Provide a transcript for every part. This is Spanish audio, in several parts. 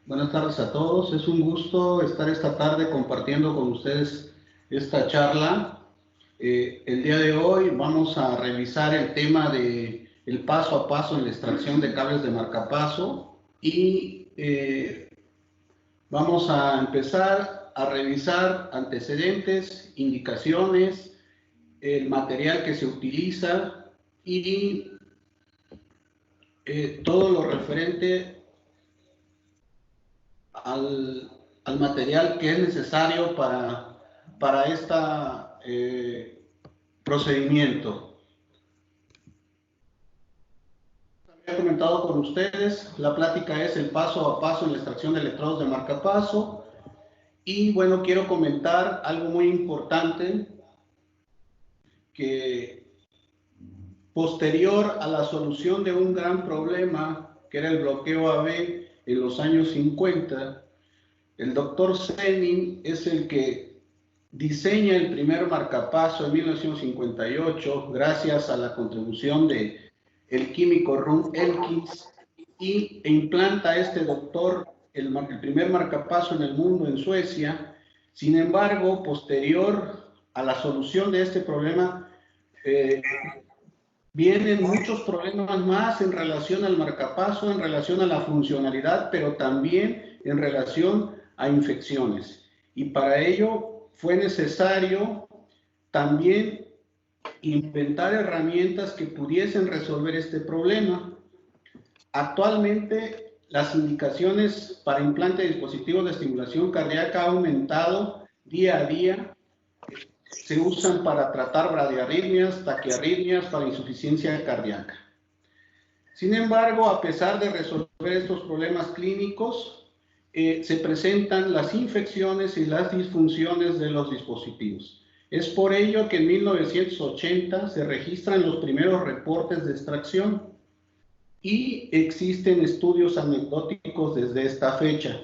Buenas tardes a todos. Es un gusto estar esta tarde compartiendo con ustedes esta charla. El día de hoy vamos a revisar el tema de el paso a paso en la extracción de cables de marcapaso y vamos a empezar a revisar antecedentes, indicaciones, el material que se utiliza y todo lo referente al material que es necesario para este procedimiento. He comentado con ustedes, la plática es el paso a paso en la extracción de electrodos de marcapaso. Y bueno, quiero comentar algo muy importante que posterior a la solución de un gran problema que era el bloqueo AB en los años 50, el doctor Zenin es el que diseña el primer marcapaso en 1958 gracias a la contribución de el químico Ron Elkins e implanta este doctor el primer marcapaso en el mundo en Suecia. Sin embargo, posterior a la solución de este problema, vienen muchos problemas más en relación al marcapaso, en relación a la funcionalidad, pero también en relación a infecciones. Y para ello fue necesario también inventar herramientas que pudiesen resolver este problema. Actualmente, las indicaciones para implante de dispositivos de estimulación cardíaca han aumentado día a día. Se usan para tratar bradiarritmias, taquiarritmias, para insuficiencia cardíaca. Sin embargo, a pesar de resolver estos problemas clínicos, se presentan las infecciones y las disfunciones de los dispositivos. Es por ello que en 1980 se registran los primeros reportes de extracción y existen estudios anecdóticos desde esta fecha.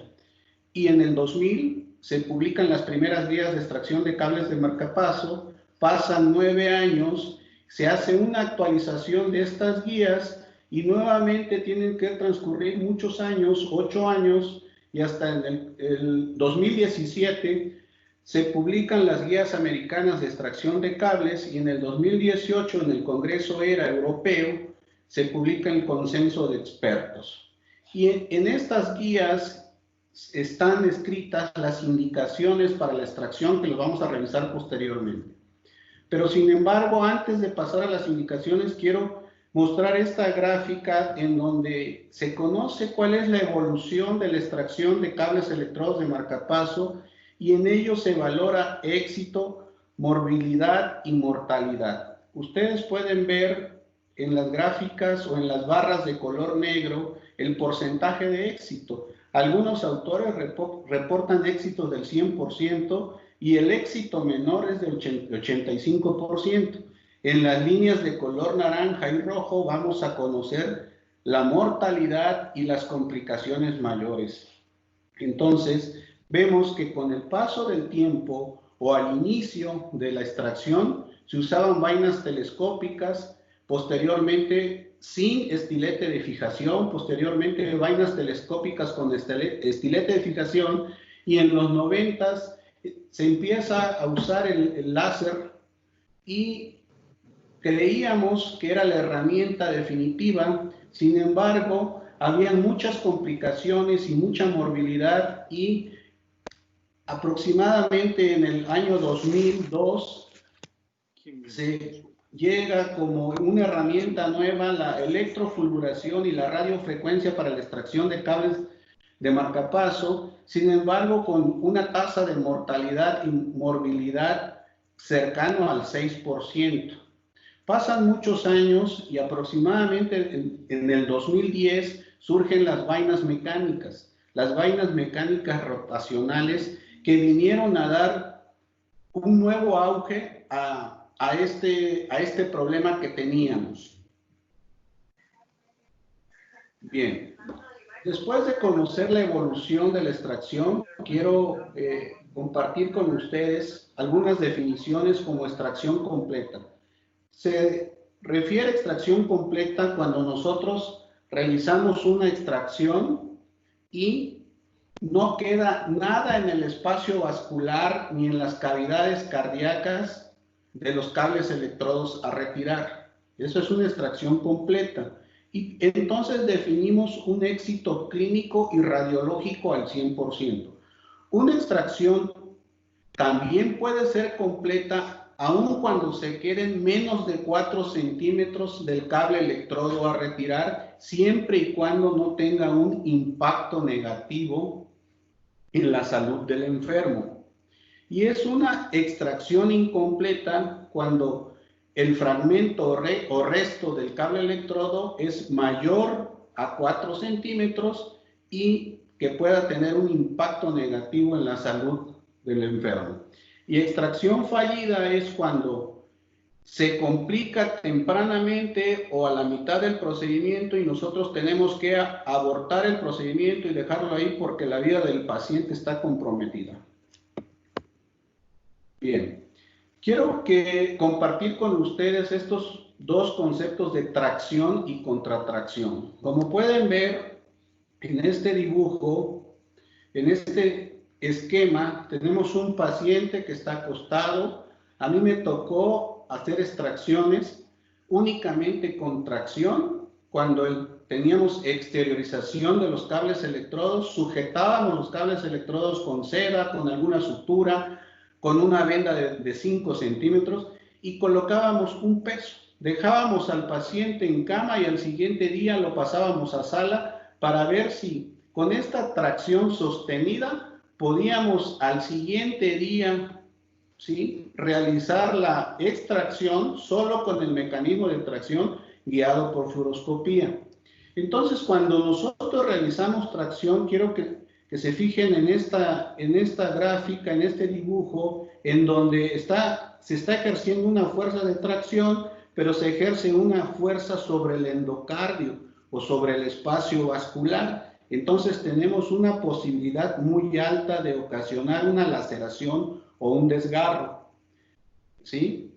Y en el 2000 se publican las primeras guías de extracción de cables de marcapaso, pasan 9 años, se hace una actualización de estas guías y nuevamente tienen que transcurrir muchos años, 8 años, y hasta en el 2017 se publican las guías americanas de extracción de cables y en el 2018 en el Congreso ERA Europeo se publica el consenso de expertos. Y en estas guías están escritas las indicaciones para la extracción que los vamos a revisar posteriormente. Pero sin embargo, antes de pasar a las indicaciones, quiero mostrar esta gráfica en donde se conoce cuál es la evolución de la extracción de cables electrodos de marcapaso y en ello se valora éxito, morbilidad y mortalidad. Ustedes pueden ver en las gráficas o en las barras de color negro el porcentaje de éxito. Algunos autores reportan éxitos del 100% y el éxito menor es del 85%. En las líneas de color naranja y rojo vamos a conocer la mortalidad y las complicaciones mayores. Entonces, vemos que con el paso del tiempo o al inicio de la extracción se usaban vainas telescópicas, posteriormente sin estilete de fijación, posteriormente vainas telescópicas con estilete de fijación y en los 90 se empieza a usar el láser y creíamos que era la herramienta definitiva. Sin embargo, había muchas complicaciones y mucha morbilidad y aproximadamente en el año 2002 se llega como una herramienta nueva la electrofulguración y la radiofrecuencia para la extracción de cables de marcapaso, sin embargo con una tasa de mortalidad y morbilidad cercano al 6%. Pasan muchos años y aproximadamente en el 2010 surgen las vainas mecánicas rotacionales que vinieron a dar un nuevo auge a este problema que teníamos. Bien, después de conocer la evolución de la extracción, quiero compartir con ustedes algunas definiciones como extracción completa. Se refiere a extracción completa cuando nosotros realizamos una extracción y no queda nada en el espacio vascular ni en las cavidades cardíacas de los cables electrodos a retirar. Eso es una extracción completa. Y entonces definimos un éxito clínico y radiológico al 100%. Una extracción también puede ser completa aun cuando se queden menos de 4 centímetros del cable electrodo a retirar, siempre y cuando no tenga un impacto negativo en la salud del enfermo. Y es una extracción incompleta cuando el fragmento o resto del cable electrodo es mayor a 4 centímetros y que pueda tener un impacto negativo en la salud del enfermo. Y extracción fallida es cuando se complica tempranamente o a la mitad del procedimiento y nosotros tenemos que abortar el procedimiento y dejarlo ahí porque la vida del paciente está comprometida. Bien, quiero compartir con ustedes estos dos conceptos de tracción y contratracción. Como pueden ver en este dibujo, en este esquema, tenemos un paciente que está acostado. A mí me tocó hacer extracciones únicamente con tracción. Cuando teníamos exteriorización de los cables electrodos, sujetábamos los cables electrodos con seda, con alguna sutura, con una venda de 5 centímetros y colocábamos un peso. Dejábamos al paciente en cama y al siguiente día lo pasábamos a sala para ver si con esta tracción sostenida podíamos al siguiente día, ¿sí?, realizar la extracción solo con el mecanismo de tracción guiado por fluoroscopía. Entonces, cuando nosotros realizamos tracción, quiero que se fijen en esta gráfica, en este dibujo, en donde se está ejerciendo una fuerza de tracción, pero se ejerce una fuerza sobre el endocardio o sobre el espacio vascular. Entonces tenemos una posibilidad muy alta de ocasionar una laceración o un desgarro, ¿sí?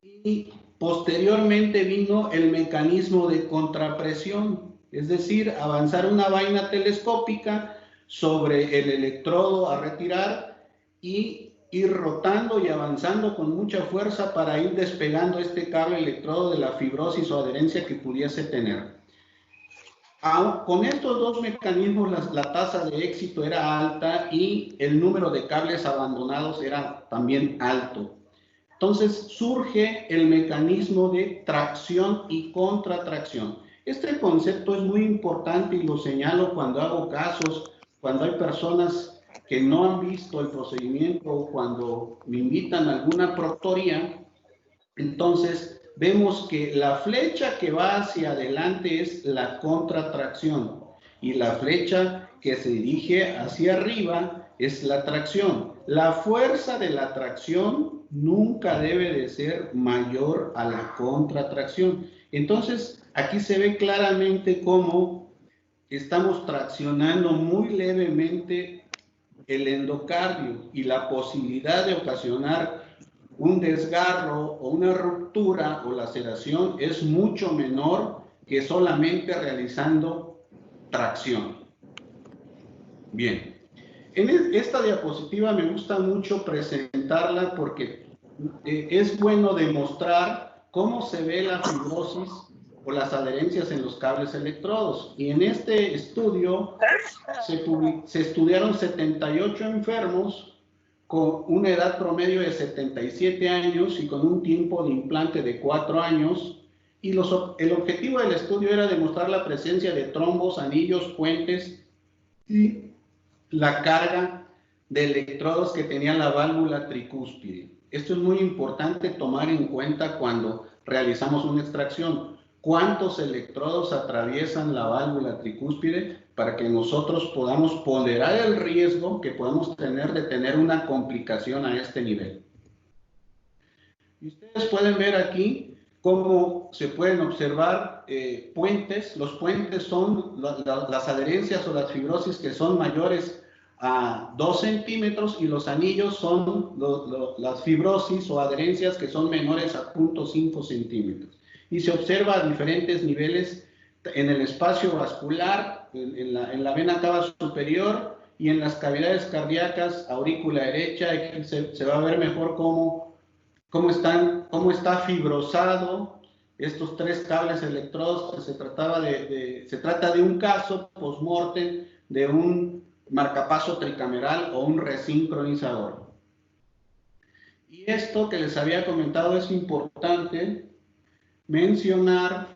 Y posteriormente vino el mecanismo de contrapresión, es decir, avanzar una vaina telescópica sobre el electrodo a retirar y ir rotando y avanzando con mucha fuerza para ir despegando este cable electrodo de la fibrosis o adherencia que pudiese tener. Con estos dos mecanismos la tasa de éxito era alta y el número de cables abandonados era también alto. Entonces surge el mecanismo de tracción y contratracción. Este concepto es muy importante y lo señalo cuando hago casos, cuando hay personas que no han visto el procedimiento o cuando me invitan a alguna proctoría. Entonces vemos que la flecha que va hacia adelante es la contratracción y la flecha que se dirige hacia arriba es la tracción. La fuerza de la tracción nunca debe de ser mayor a la contratracción. Entonces, aquí se ve claramente cómo estamos traccionando muy levemente el endocardio y la posibilidad de ocasionar un desgarro o una ruptura o laceración es mucho menor que solamente realizando tracción. Bien, en esta diapositiva me gusta mucho presentarla porque es bueno demostrar cómo se ve la fibrosis o las adherencias en los cables electrodos. Y en este estudio se estudiaron 78 enfermos con una edad promedio de 77 años y con un tiempo de implante de 4 años. Y el objetivo del estudio era demostrar la presencia de trombos, anillos, puentes y la carga de electrodos que tenía la válvula tricúspide. Esto es muy importante tomar en cuenta cuando realizamos una extracción. ¿Cuántos electrodos atraviesan la válvula tricúspide para que nosotros podamos ponderar el riesgo que podemos tener de tener una complicación a este nivel? Y ustedes pueden ver aquí cómo se pueden observar puentes. Los puentes son las adherencias o las fibrosis que son mayores a 2 centímetros y los anillos son las fibrosis o adherencias que son menores a 0.5 centímetros. Y se observa a diferentes niveles en el espacio vascular, en la vena cava superior y en las cavidades cardíacas, aurícula derecha. Aquí se va a ver mejor cómo está fibrosado estos 3 cables electrodos. Se trata de un caso post-mortem de un marcapaso tricameral o un resincronizador. Y esto que les había comentado, es importante mencionar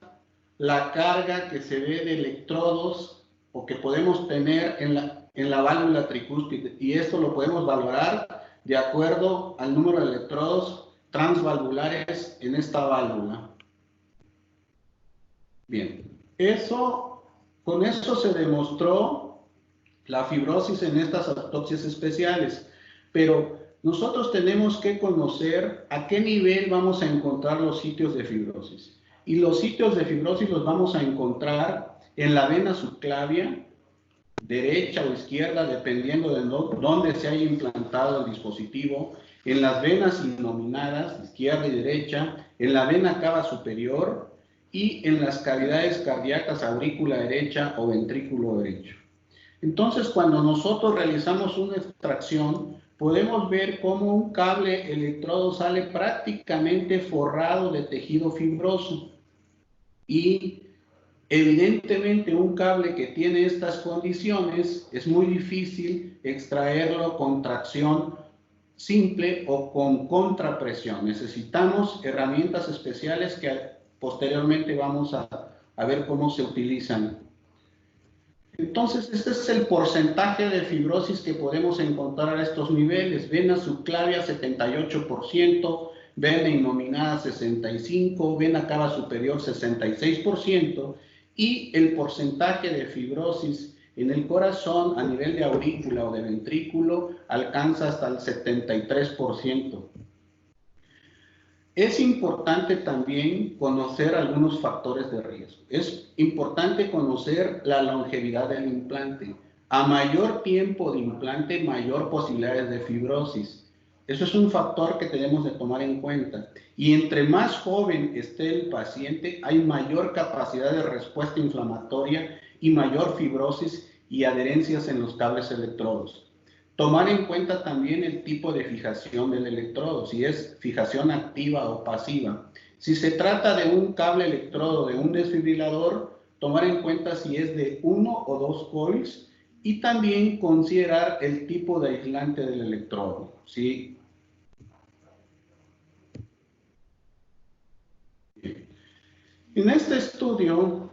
la carga que se ve de electrodos o que podemos tener en la válvula tricúspide, y esto lo podemos valorar de acuerdo al número de electrodos transvalvulares en esta válvula. Bien, con eso se demostró la fibrosis en estas autopsias especiales, pero nosotros tenemos que conocer a qué nivel vamos a encontrar los sitios de fibrosis. Y los sitios de fibrosis los vamos a encontrar en la vena subclavia, derecha o izquierda, dependiendo de dónde se haya implantado el dispositivo, en las venas innominadas, izquierda y derecha, en la vena cava superior y en las cavidades cardíacas, aurícula derecha o ventrículo derecho. Entonces, cuando nosotros realizamos una extracción, podemos ver cómo un cable electrodo sale prácticamente forrado de tejido fibroso. Y evidentemente un cable que tiene estas condiciones es muy difícil extraerlo con tracción simple o con contrapresión. Necesitamos herramientas especiales que posteriormente vamos a ver cómo se utilizan. Entonces, este es el porcentaje de fibrosis que podemos encontrar a estos niveles. Vena subclavia 78%, vena innominada 65%, vena cava superior 66%, y el porcentaje de fibrosis en el corazón a nivel de aurícula o de ventrículo alcanza hasta el 73%. Es importante también conocer algunos factores de riesgo. Es importante conocer la longevidad del implante. A mayor tiempo de implante, mayor posibilidades de fibrosis. Eso es un factor que tenemos de tomar en cuenta. Y entre más joven esté el paciente, hay mayor capacidad de respuesta inflamatoria y mayor fibrosis y adherencias en los cables electrodos. Tomar en cuenta también el tipo de fijación del electrodo, si es fijación activa o pasiva. Si se trata de un cable electrodo de un desfibrilador, tomar en cuenta si es de 1 o 2 coils, y también considerar el tipo de aislante del electrodo, ¿sí? En este estudio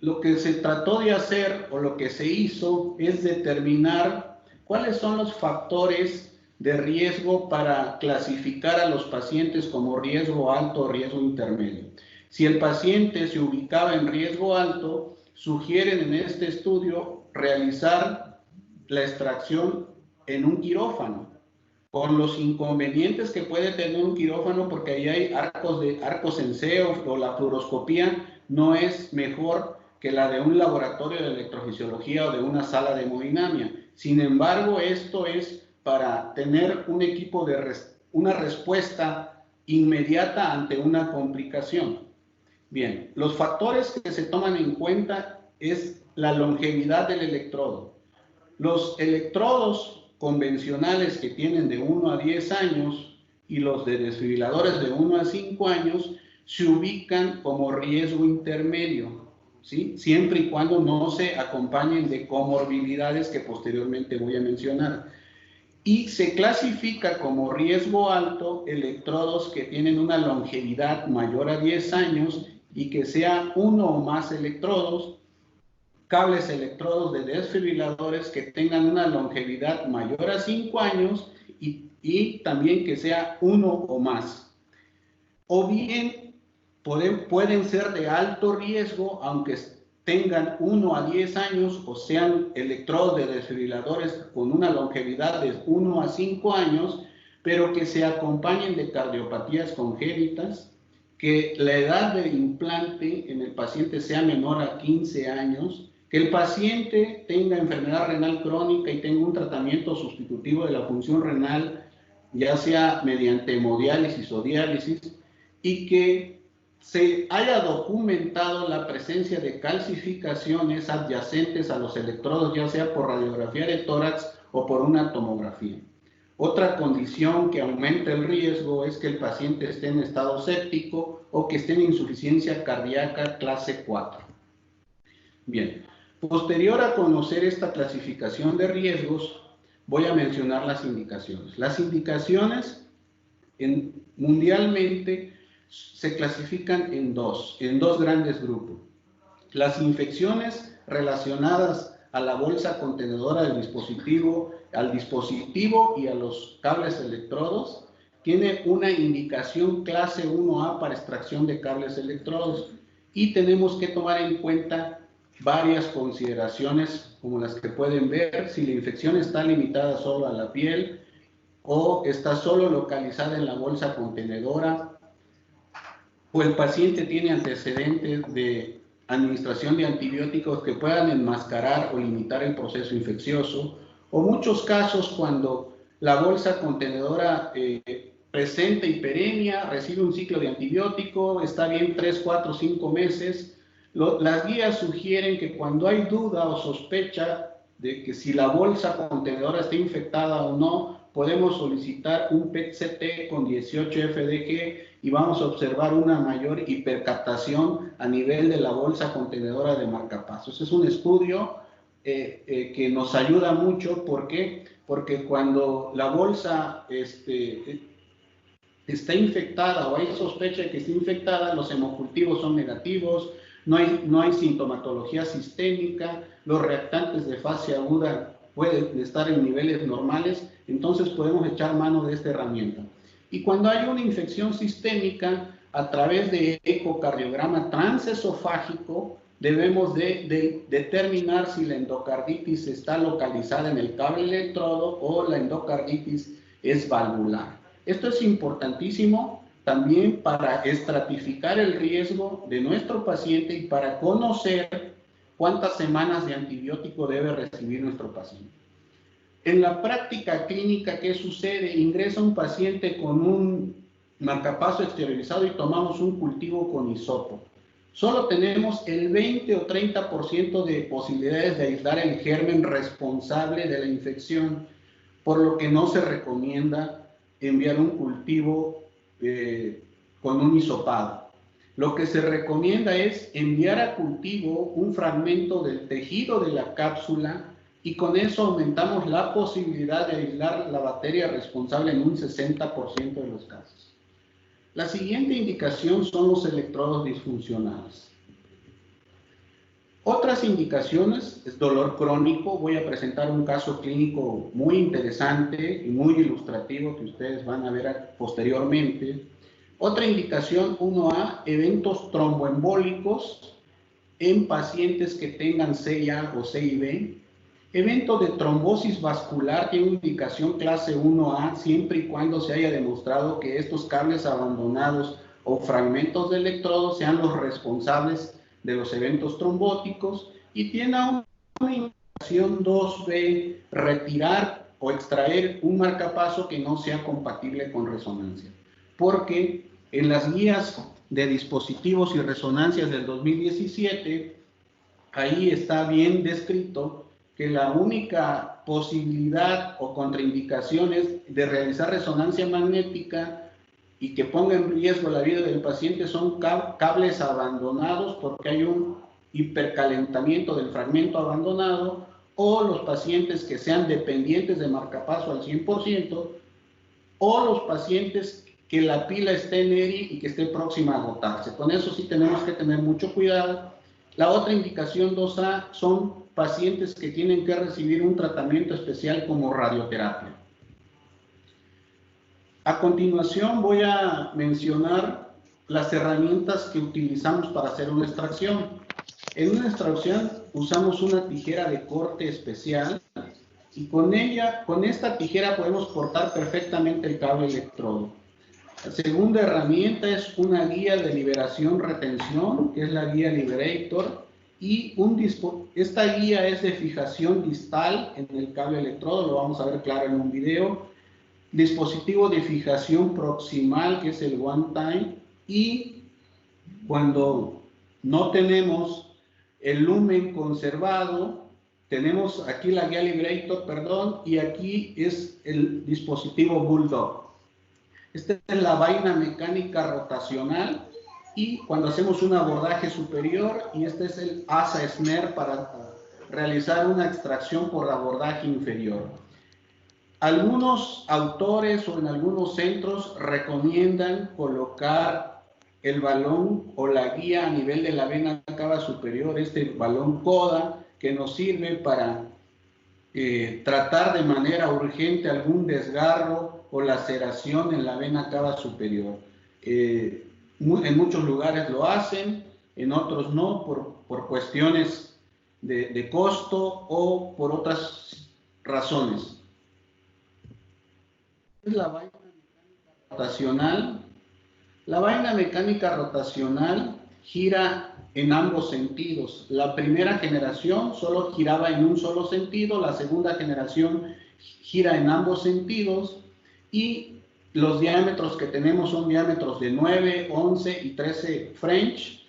lo que se trató de hacer, o lo que se hizo, es determinar cuáles son los factores de riesgo para clasificar a los pacientes como riesgo alto o riesgo intermedio. Si el paciente se ubicaba en riesgo alto, sugieren en este estudio realizar la extracción en un quirófano, con los inconvenientes que puede tener un quirófano, porque ahí hay arcos en seo, o la fluoroscopía no es mejor que la de un laboratorio de electrofisiología o de una sala de hemodinamia. Sin embargo, esto es para tener un equipo una respuesta inmediata ante una complicación. Bien, los factores que se toman en cuenta es la longevidad del electrodo. Los electrodos convencionales que tienen de 1 a 10 años y los de desfibriladores de 1 a 5 años se ubican como riesgo intermedio, ¿sí? Siempre y cuando no se acompañen de comorbilidades que posteriormente voy a mencionar. Y se clasifica como riesgo alto electrodos que tienen una longevidad mayor a 10 años y que sea 1 o más electrodos, cables electrodos de desfibriladores que tengan una longevidad mayor a 5 años y también que sea 1 o más. O bien pueden ser de alto riesgo, aunque tengan 1 a 10 años, o sean electrodos de desfibriladores con una longevidad de 1 a 5 años, pero que se acompañen de cardiopatías congénitas, que la edad de implante en el paciente sea menor a 15 años, que el paciente tenga enfermedad renal crónica y tenga un tratamiento sustitutivo de la función renal, ya sea mediante hemodiálisis o diálisis, y que se haya documentado la presencia de calcificaciones adyacentes a los electrodos, ya sea por radiografía de tórax o por una tomografía. Otra condición que aumenta el riesgo es que el paciente esté en estado séptico o que esté en insuficiencia cardíaca clase 4. Bien, posterior a conocer esta clasificación de riesgos, voy a mencionar las indicaciones. Las indicaciones mundialmente se clasifican en dos grandes grupos. Las infecciones relacionadas a la bolsa contenedora del dispositivo, al dispositivo y a los cables electrodos, tiene una indicación clase 1A para extracción de cables electrodos, y tenemos que tomar en cuenta varias consideraciones como las que pueden ver: si la infección está limitada solo a la piel o está solo localizada en la bolsa contenedora, o el paciente tiene antecedentes de administración de antibióticos que puedan enmascarar o limitar el proceso infeccioso, o muchos casos cuando la bolsa contenedora presente y perennea, recibe un ciclo de antibiótico, está bien 3, 4, 5 meses. Las guías sugieren que cuando hay duda o sospecha de que si la bolsa contenedora está infectada o no, podemos solicitar un PET-CT con 18 FDG y vamos a observar una mayor hipercaptación a nivel de la bolsa contenedora de marcapasos. Es un estudio que nos ayuda mucho. ¿Por qué? Porque cuando la bolsa está infectada o hay sospecha de que está infectada, los hemocultivos son negativos, no hay sintomatología sistémica, los reactantes de fase aguda pueden estar en niveles normales, entonces podemos echar mano de esta herramienta. Y cuando hay una infección sistémica, a través de ecocardiograma transesofágico, debemos de determinar si la endocarditis está localizada en el cable electrodo o la endocarditis es valvular. Esto es importantísimo también para estratificar el riesgo de nuestro paciente y para conocer cuántas semanas de antibiótico debe recibir nuestro paciente. En la práctica clínica, ¿qué sucede? Ingresa un paciente con un marcapaso exteriorizado y tomamos un cultivo con hisopo. Solo tenemos el 20 o 30% de posibilidades de aislar el germen responsable de la infección, por lo que no se recomienda enviar un cultivo con un hisopado. Lo que se recomienda es enviar a cultivo un fragmento del tejido de la cápsula, y con eso aumentamos la posibilidad de aislar la bacteria responsable en un 60% de los casos. La siguiente indicación son los electrodos disfuncionales. Otras indicaciones es dolor crónico. Voy a presentar un caso clínico muy interesante y muy ilustrativo que ustedes van a ver posteriormente. Otra indicación 1A, eventos tromboembólicos en pacientes que tengan CIA o CIB. Evento de trombosis vascular tiene indicación clase 1A siempre y cuando se haya demostrado que estos cables abandonados o fragmentos de electrodos sean los responsables de los eventos trombóticos, y tiene una indicación 2B, retirar o extraer un marcapaso que no sea compatible con resonancia, porque en las guías de dispositivos y resonancias del 2017, ahí está bien descrito que la única posibilidad o contraindicación es de realizar resonancia magnética y que ponga en riesgo la vida del paciente son cables abandonados porque hay un hipercalentamiento del fragmento abandonado, o los pacientes que sean dependientes de marcapaso al 100%, o los pacientes que la pila esté en ERI y que esté próxima a agotarse. Con eso sí tenemos que tener mucho cuidado. La otra indicación 2A son pacientes que tienen que recibir un tratamiento especial como radioterapia. A continuación voy a mencionar las herramientas que utilizamos para hacer una extracción. En una extracción usamos una tijera de corte especial y con esta tijera podemos cortar perfectamente el cable electrodo. La segunda herramienta es una guía de liberación-retención, que es la guía Liberator, y esta guía es de fijación distal en el cable electrodo, lo vamos a ver claro en un video. Dispositivo de fijación proximal, que es el One Time, y Cuando no tenemos el lumen conservado, tenemos aquí la guía Liberator, perdón, y aquí es el dispositivo Bulldog. Esta es la vaina mecánica rotacional, y cuando hacemos un abordaje superior, y este es el asa snare para realizar una extracción por abordaje inferior. Algunos autores o en algunos centros recomiendan colocar el balón o la guía a nivel de la vena cava superior, este balón coda que nos sirve para tratar de manera urgente algún desgarro o laceración en la vena cava superior. En muchos lugares lo hacen, en otros no, por cuestiones de costo o por otras razones. Es la vaina mecánica rotacional. La vaina mecánica rotacional gira en ambos sentidos. La primera generación solo giraba en un solo sentido, la segunda generación gira en ambos sentidos, y los diámetros que tenemos son diámetros de 9, 11 y 13 French.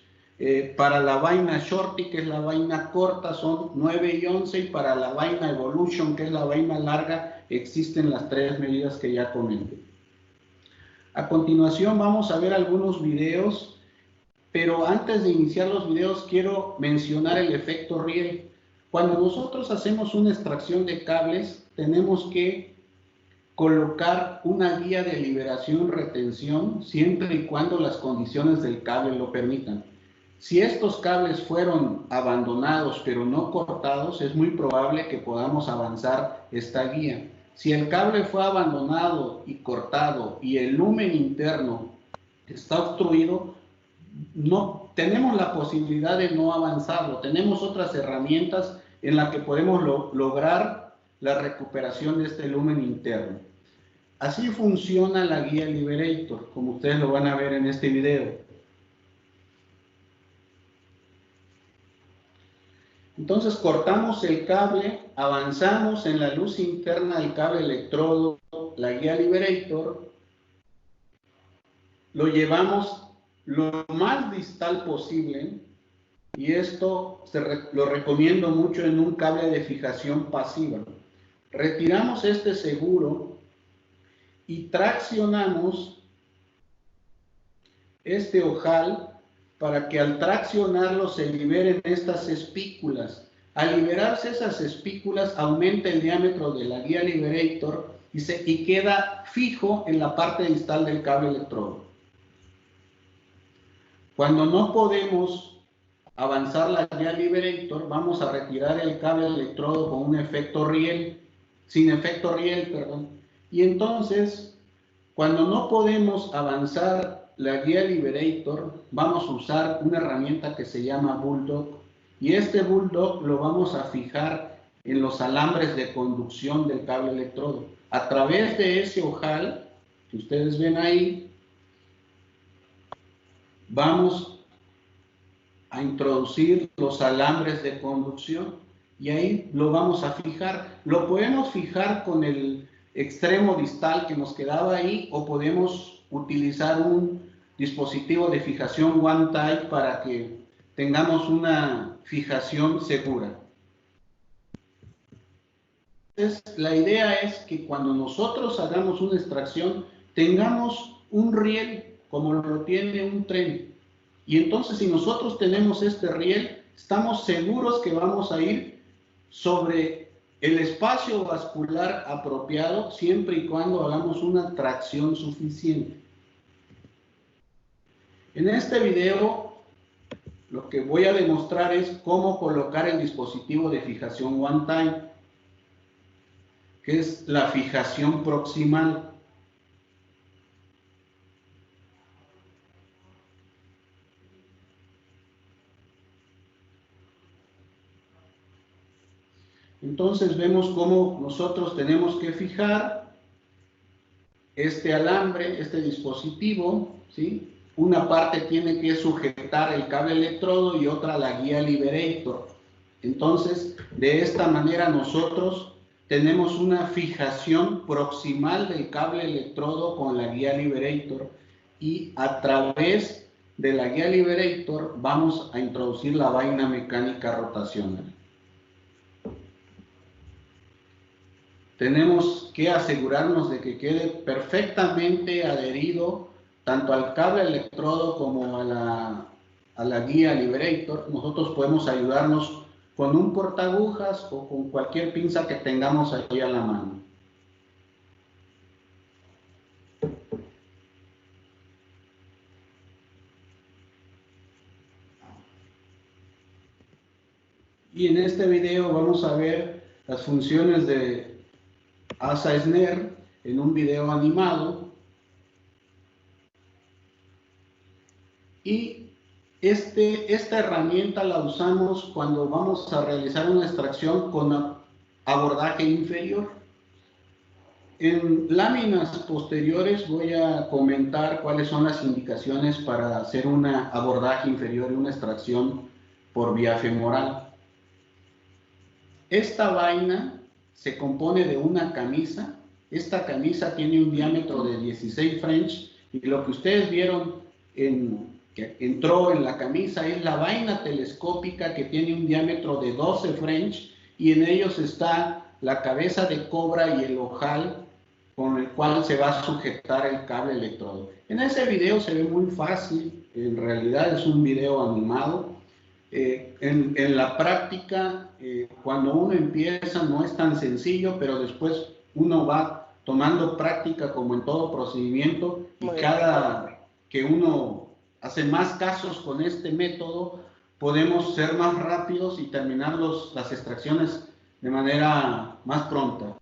Para la vaina Shorty, que es la vaina corta, son 9 y 11, y para la vaina Evolution, que es la vaina larga, existen las 3 medidas que ya comenté. A continuación vamos a ver algunos videos, pero antes de iniciar los videos quiero mencionar el efecto riel. Cuando nosotros hacemos una extracción de cables, tenemos que colocar una guía de liberación-retención siempre y cuando las condiciones del cable lo permitan. Si estos cables fueron abandonados pero no cortados, es muy probable que podamos avanzar esta guía. Si el cable fue abandonado y cortado y el lumen interno está obstruido, no tenemos la posibilidad de no avanzarlo. Tenemos otras herramientas en las que podemos lograr la recuperación de este lumen interno. Así funciona la guía Liberator, como ustedes lo van a ver en este video. Entonces cortamos el cable, avanzamos en la luz interna del cable electrodo, la guía Liberator, lo llevamos lo más distal posible, y esto lo recomiendo mucho en un cable de fijación pasiva. Retiramos este seguro y traccionamos este ojal para que al traccionarlo se liberen estas espículas. Al liberarse esas espículas, aumenta el diámetro de la guía Liberator y queda fijo en la parte distal del cable electrodo. Cuando no podemos avanzar la guía Liberator, vamos a retirar el cable electrodo con un efecto riel, sin efecto riel, perdón. Y entonces, cuando no podemos avanzar la guía Liberator, vamos a usar una herramienta que se llama Bulldog, y este Bulldog lo vamos a fijar en los alambres de conducción del cable electrodo. A través de ese ojal que ustedes ven ahí, vamos a introducir los alambres de conducción y ahí lo vamos a fijar. Lo podemos fijar con el extremo distal que nos quedaba ahí, o podemos utilizar un dispositivo de fijación one type para que tengamos una fijación segura. Entonces, la idea es que cuando nosotros hagamos una extracción tengamos un riel como lo tiene un tren, y entonces si nosotros tenemos este riel, estamos seguros que vamos a ir sobre el espacio vascular apropiado siempre y cuando hagamos una tracción suficiente. En este video lo que voy a demostrar es cómo colocar el dispositivo de fijación one time, que es la fijación proximal. Entonces vemos cómo nosotros tenemos que fijar este alambre, este dispositivo, ¿sí? Una parte tiene que sujetar el cable electrodo y otra la guía Liberator. Entonces, de esta manera nosotros tenemos una fijación proximal del cable electrodo con la guía Liberator, y a través de la guía Liberator vamos a introducir la vaina mecánica rotacional. Tenemos que asegurarnos de que quede perfectamente adherido tanto al cable electrodo como a la guía Liberator. Nosotros podemos ayudarnos con un cortagujas o con cualquier pinza que tengamos ahí a la mano. Y en este video vamos a ver las funciones de asa snare en un video animado. Y esta herramienta la usamos cuando vamos a realizar una extracción con abordaje inferior. En láminas posteriores voy a comentar cuáles son las indicaciones para hacer un abordaje inferior y una extracción por vía femoral. Esta vaina se compone de una camisa. Esta camisa tiene un diámetro de 16 French y lo que ustedes vieron que entró en la camisa es la vaina telescópica que tiene un diámetro de 12 French y en ellos está la cabeza de cobra y el ojal con el cual se va a sujetar el cable electrodo. En ese video se ve muy fácil, en realidad es un video animado. En la práctica, cuando uno empieza no es tan sencillo, pero después uno va tomando práctica como en todo procedimiento y cada que uno hace más casos con este método, podemos ser más rápidos y terminar las extracciones de manera más pronta.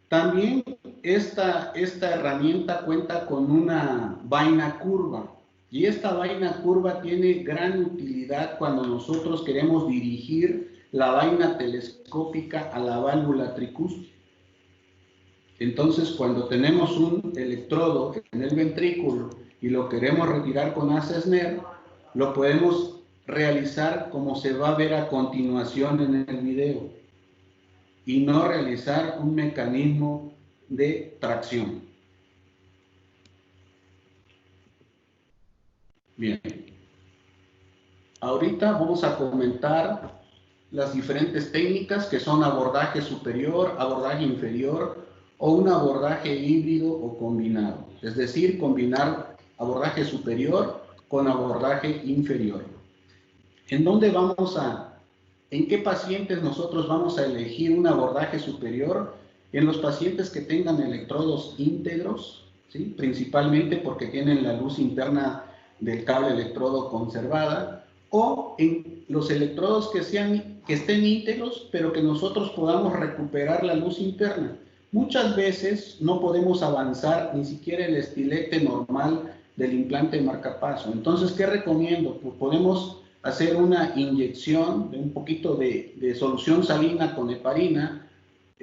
También esta herramienta cuenta con una vaina curva. Y esta vaina curva tiene gran utilidad cuando nosotros queremos dirigir la vaina telescópica a la válvula tricúspide. Entonces, cuando tenemos un electrodo en el ventrículo y lo queremos retirar con asa snare, lo podemos realizar como se va a ver a continuación en el video y no realizar un mecanismo de tracción. Bien, ahorita vamos a comentar las diferentes técnicas que son abordaje superior, abordaje inferior o un abordaje híbrido o combinado. Es decir, combinar abordaje superior con abordaje inferior. ¿En qué pacientes nosotros vamos a elegir un abordaje superior? En los pacientes que tengan electrodos íntegros, ¿sí? Principalmente porque tienen la luz interna del cable electrodo conservada, o en los electrodos que estén íntegros, pero que nosotros podamos recuperar la luz interna. Muchas veces no podemos avanzar ni siquiera el estilete normal del implante de marcapaso. Entonces, ¿qué recomiendo? Pues podemos hacer una inyección de un poquito de solución salina con heparina,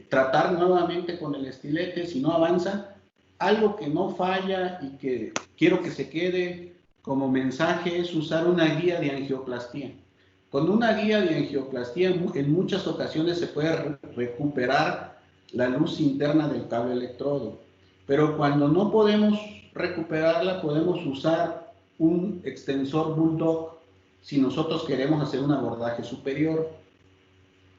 tratar nuevamente con el estilete. Si no avanza, algo que no falla y que quiero que se quede como mensaje es usar una guía de angioplastía. Con una guía de angioplastía en muchas ocasiones se puede recuperar la luz interna del cable electrodo, pero cuando no podemos recuperarla podemos usar un extensor Bulldog si nosotros queremos hacer un abordaje superior.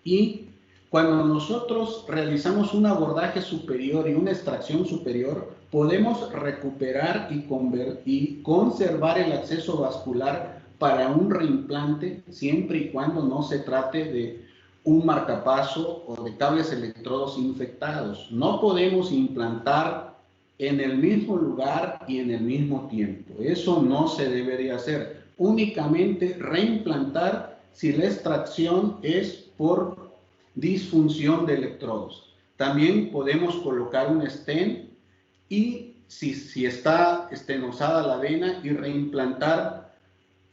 Y cuando nosotros realizamos un abordaje superior y una extracción superior, podemos recuperar y conservar el acceso vascular para un reimplante siempre y cuando no se trate de un marcapaso o de cables electrodos infectados. No podemos implantar en el mismo lugar y en el mismo tiempo. Eso no se debería hacer. Únicamente reimplantar si la extracción es por disfunción de electrodos. También podemos colocar un stent y si está estenosada la vena y reimplantar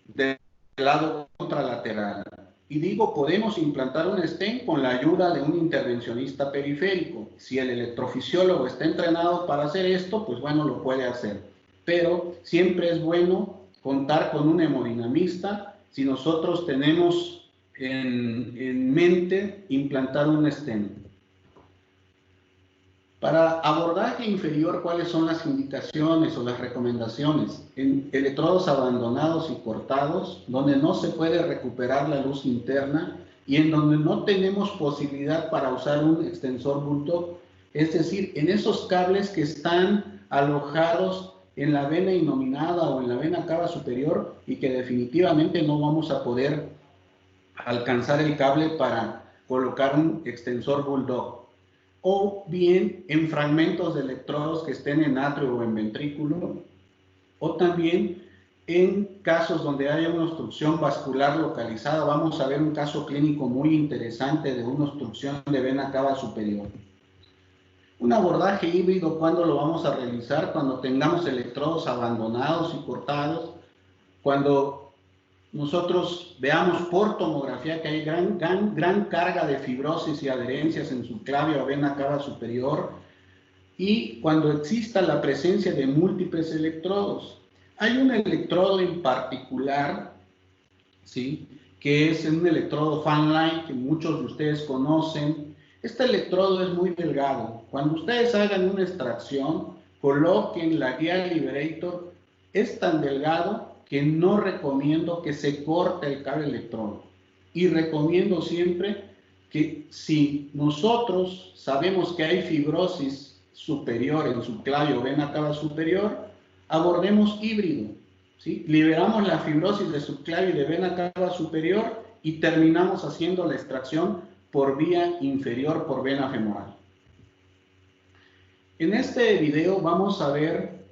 del lado contralateral. Y digo, podemos implantar un stent con la ayuda de un intervencionista periférico. Si el electrofisiólogo está entrenado para hacer esto, pues bueno, lo puede hacer. Pero siempre es bueno contar con un hemodinamista si nosotros tenemos en mente implantar un stent. Para abordaje inferior, ¿cuáles son las indicaciones o las recomendaciones? En electrodos abandonados y cortados, donde no se puede recuperar la luz interna y en donde no tenemos posibilidad para usar un extensor bulldog, es decir, en esos cables que están alojados en la vena innominada o en la vena cava superior y que definitivamente no vamos a poder alcanzar el cable para colocar un extensor bulldog, o bien en fragmentos de electrodos que estén en atrio o en ventrículo, o también en casos donde haya una obstrucción vascular localizada. Vamos a ver un caso clínico muy interesante de una obstrucción de vena cava superior. Un abordaje híbrido, ¿cuándo lo vamos a realizar? Cuando tengamos electrodos abandonados y cortados, cuando nosotros veamos por tomografía que hay gran carga de fibrosis y adherencias en subclavia o vena cava superior, y cuando exista la presencia de múltiples electrodos. Hay un electrodo en particular, ¿sí?, que es un electrodo Fanline que muchos de ustedes conocen. Este electrodo es muy delgado. Cuando ustedes hagan una extracción, coloquen la guía Liberator. Es tan delgado que no recomiendo que se corte el cable electrodo. Y recomiendo siempre que si nosotros sabemos que hay fibrosis superior en subclavia o vena cava superior, abordemos híbrido, ¿sí? Liberamos la fibrosis de subclavia y de vena cava superior y terminamos haciendo la extracción por vía inferior, por vena femoral. En este video vamos a ver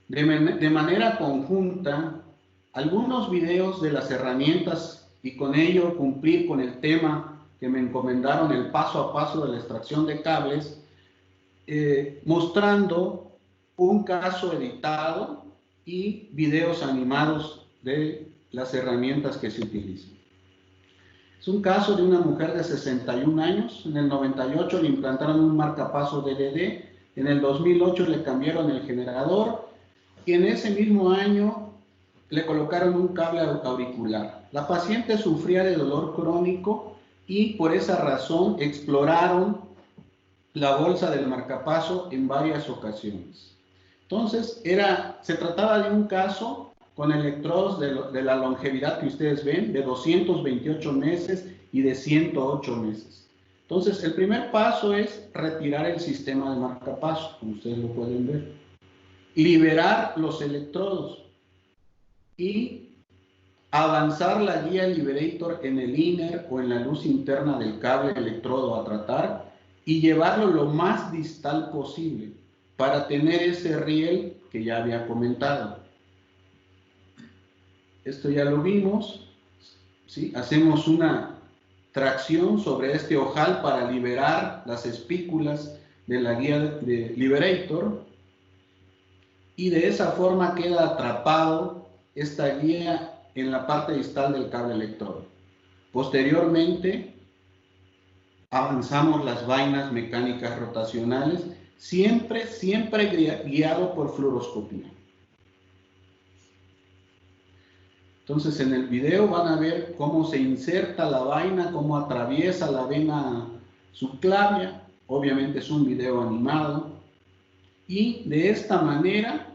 de manera conjunta algunos videos de las herramientas y con ello cumplir con el tema que me encomendaron, el paso a paso de la extracción de cables, mostrando un caso editado y videos animados de las herramientas que se utilizan. Es un caso de una mujer de 61 años. En el 98 le implantaron un marcapaso DDD, en el 2008 le cambiaron el generador y en ese mismo año le colocaron un cable auricular. La paciente sufría de dolor crónico y por esa razón exploraron la bolsa del marcapaso en varias ocasiones. Entonces, se trataba de un caso con electrodos de la longevidad que ustedes ven, de 228 meses y de 108 meses. Entonces, el primer paso es retirar el sistema de marcapaso, como ustedes lo pueden ver. Liberar los electrodos y avanzar la guía Liberator en el inner o en la luz interna del cable electrodo a tratar y llevarlo lo más distal posible para tener ese riel que ya había comentado. Esto ya lo vimos, ¿sí? Hacemos una tracción sobre este ojal para liberar las espículas de la guía de Liberator y de esa forma queda atrapado esta guía en la parte distal del cable electrodo. Posteriormente avanzamos las vainas mecánicas rotacionales, siempre guiado por fluoroscopía. Entonces en el video van a ver cómo se inserta la vaina, cómo atraviesa la vena subclavia. Obviamente es un video animado. Y de esta manera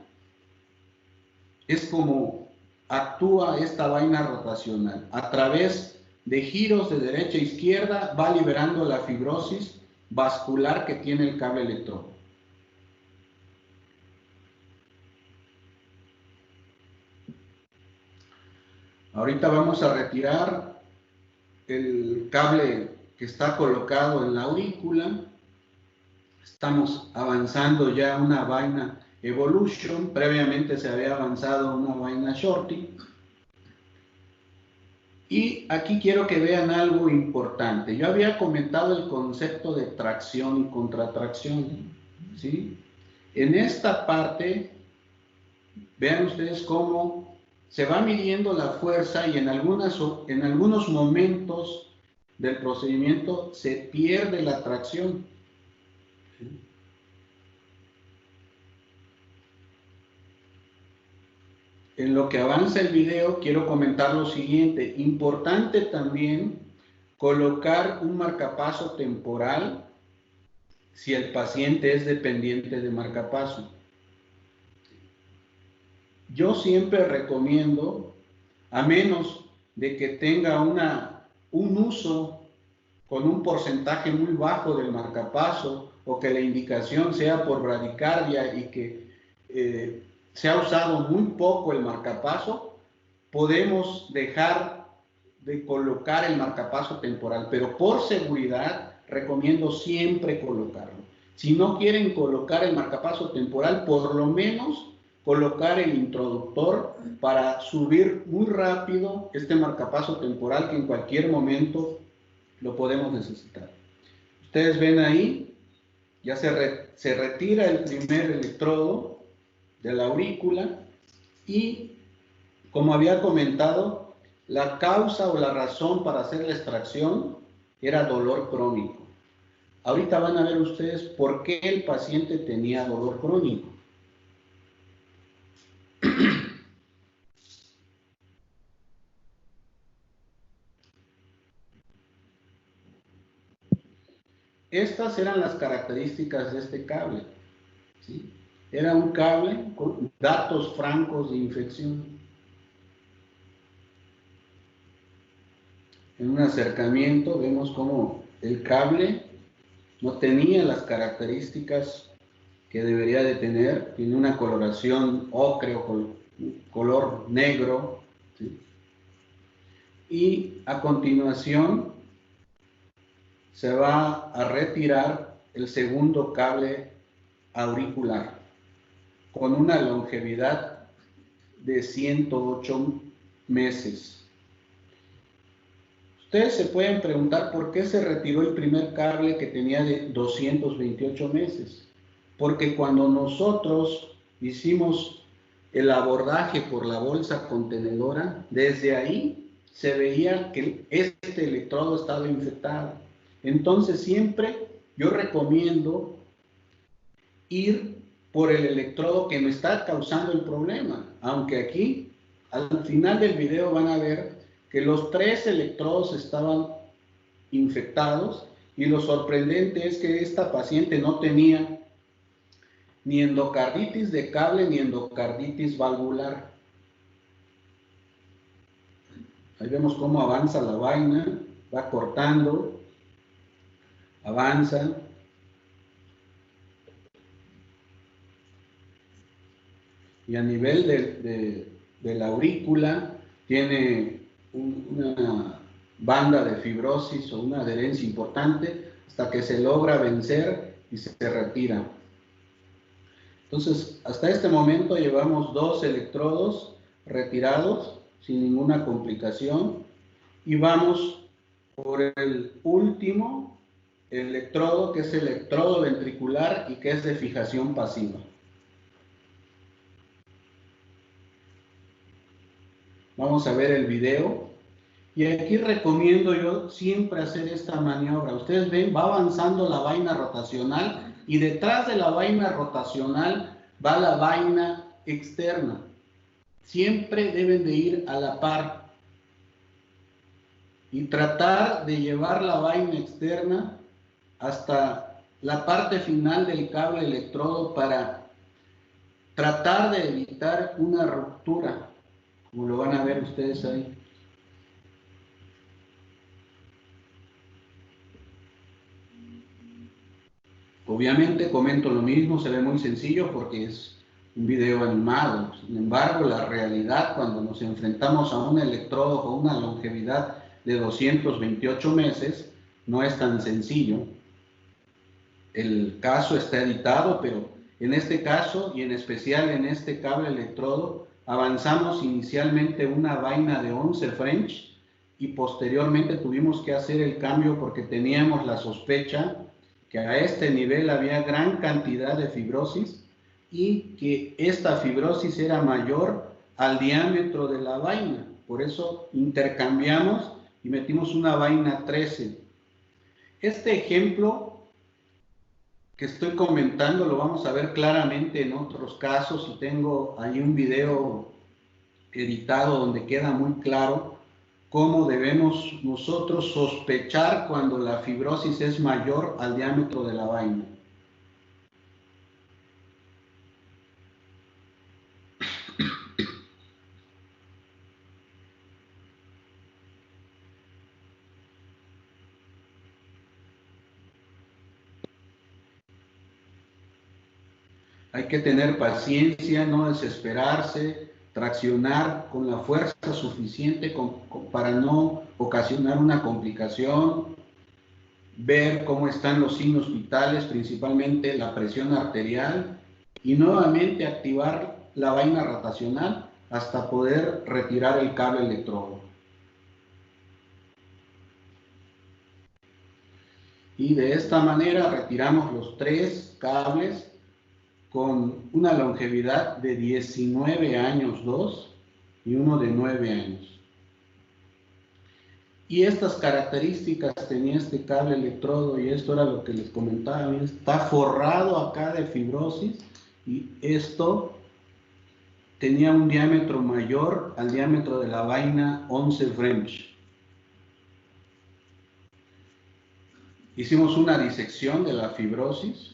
es como actúa esta vaina rotacional. A través de giros de derecha a izquierda va liberando la fibrosis vascular que tiene el cable electrodo. Ahorita vamos a retirar el cable que está colocado en la aurícula. Estamos avanzando ya una vaina Evolution. Previamente se había avanzado una vaina Shorty. Y aquí quiero que vean algo importante. Yo había comentado el concepto de tracción y contratracción, ¿sí? En esta parte, vean ustedes cómo se va midiendo la fuerza y en algunos momentos del procedimiento se pierde la tracción. En lo que avanza el video, quiero comentar lo siguiente. Importante también colocar un marcapaso temporal si el paciente es dependiente de marcapaso. Yo siempre recomiendo, a menos de que tenga un uso con un porcentaje muy bajo del marcapaso, o que la indicación sea por bradicardia y que se ha usado muy poco el marcapaso, podemos dejar de colocar el marcapaso temporal, pero por seguridad recomiendo siempre colocarlo. Si no quieren colocar el marcapaso temporal, por lo menos colocar el introductor para subir muy rápido este marcapaso temporal que en cualquier momento lo podemos necesitar. Ustedes ven ahí, ya se retira el primer electrodo de la aurícula y, como había comentado, la causa o la razón para hacer la extracción era dolor crónico. Ahorita van a ver ustedes por qué el paciente tenía dolor crónico. Estas eran las características de este cable, ¿sí? Era un cable con datos francos de infección. En un acercamiento vemos cómo el cable no tenía las características que debería de tener. Tiene una coloración ocreo, color negro, ¿sí? Y a continuación se va a retirar el segundo cable auricular con una longevidad de 108 meses. Ustedes se pueden preguntar por qué se retiró el primer cable que tenía de 228 meses. Porque cuando nosotros hicimos el abordaje por la bolsa contenedora, desde ahí se veía que este electrodo estaba infectado. Entonces siempre yo recomiendo ir por el electrodo que me está causando el problema, aunque aquí al final del video van a ver que los 3 electrodos estaban infectados, y lo sorprendente es que esta paciente no tenía ni endocarditis de cable ni endocarditis valvular. Ahí vemos cómo avanza la vaina, va cortando, avanza. Y a nivel de la aurícula tiene una banda de fibrosis o una adherencia importante hasta que se logra vencer y se retira. Entonces, hasta este momento llevamos 2 electrodos retirados sin ninguna complicación, y vamos por el último electrodo, que es el electrodo ventricular y que es de fijación pasiva. Vamos a ver el video, y aquí recomiendo yo siempre hacer esta maniobra. Ustedes ven, va avanzando la vaina rotacional, y detrás de la vaina rotacional va la vaina externa. Siempre deben de ir a la par y tratar de llevar la vaina externa hasta la parte final del cable electrodo para tratar de evitar una ruptura, como lo van a ver ustedes ahí. Obviamente comento lo mismo, se ve muy sencillo porque es un video animado. Sin embargo, la realidad, cuando nos enfrentamos a un electrodo con una longevidad de 228 meses, no es tan sencillo. El caso está editado, pero en este caso, y en especial en este cable electrodo, avanzamos inicialmente una vaina de 11 French, y posteriormente tuvimos que hacer el cambio porque teníamos la sospecha que a este nivel había gran cantidad de fibrosis, y que esta fibrosis era mayor al diámetro de la vaina. Por eso intercambiamos y metimos una vaina 13. Este ejemplo que estoy comentando lo vamos a ver claramente en otros casos, y tengo ahí un video editado donde queda muy claro cómo debemos nosotros sospechar cuando la fibrosis es mayor al diámetro de la vaina. Hay que tener paciencia, no desesperarse, traccionar con la fuerza suficiente para no ocasionar una complicación, ver cómo están los signos vitales, principalmente la presión arterial, y nuevamente activar la vaina rotacional hasta poder retirar el cable electrodo. Y de esta manera retiramos los 3 cables con una longevidad de 19 años, 2, y uno de 9 años. Y estas características tenía este cable electrodo, y esto era lo que les comentaba, está forrado acá de fibrosis, y esto tenía un diámetro mayor al diámetro de la vaina 11 French. Hicimos una disección de la fibrosis,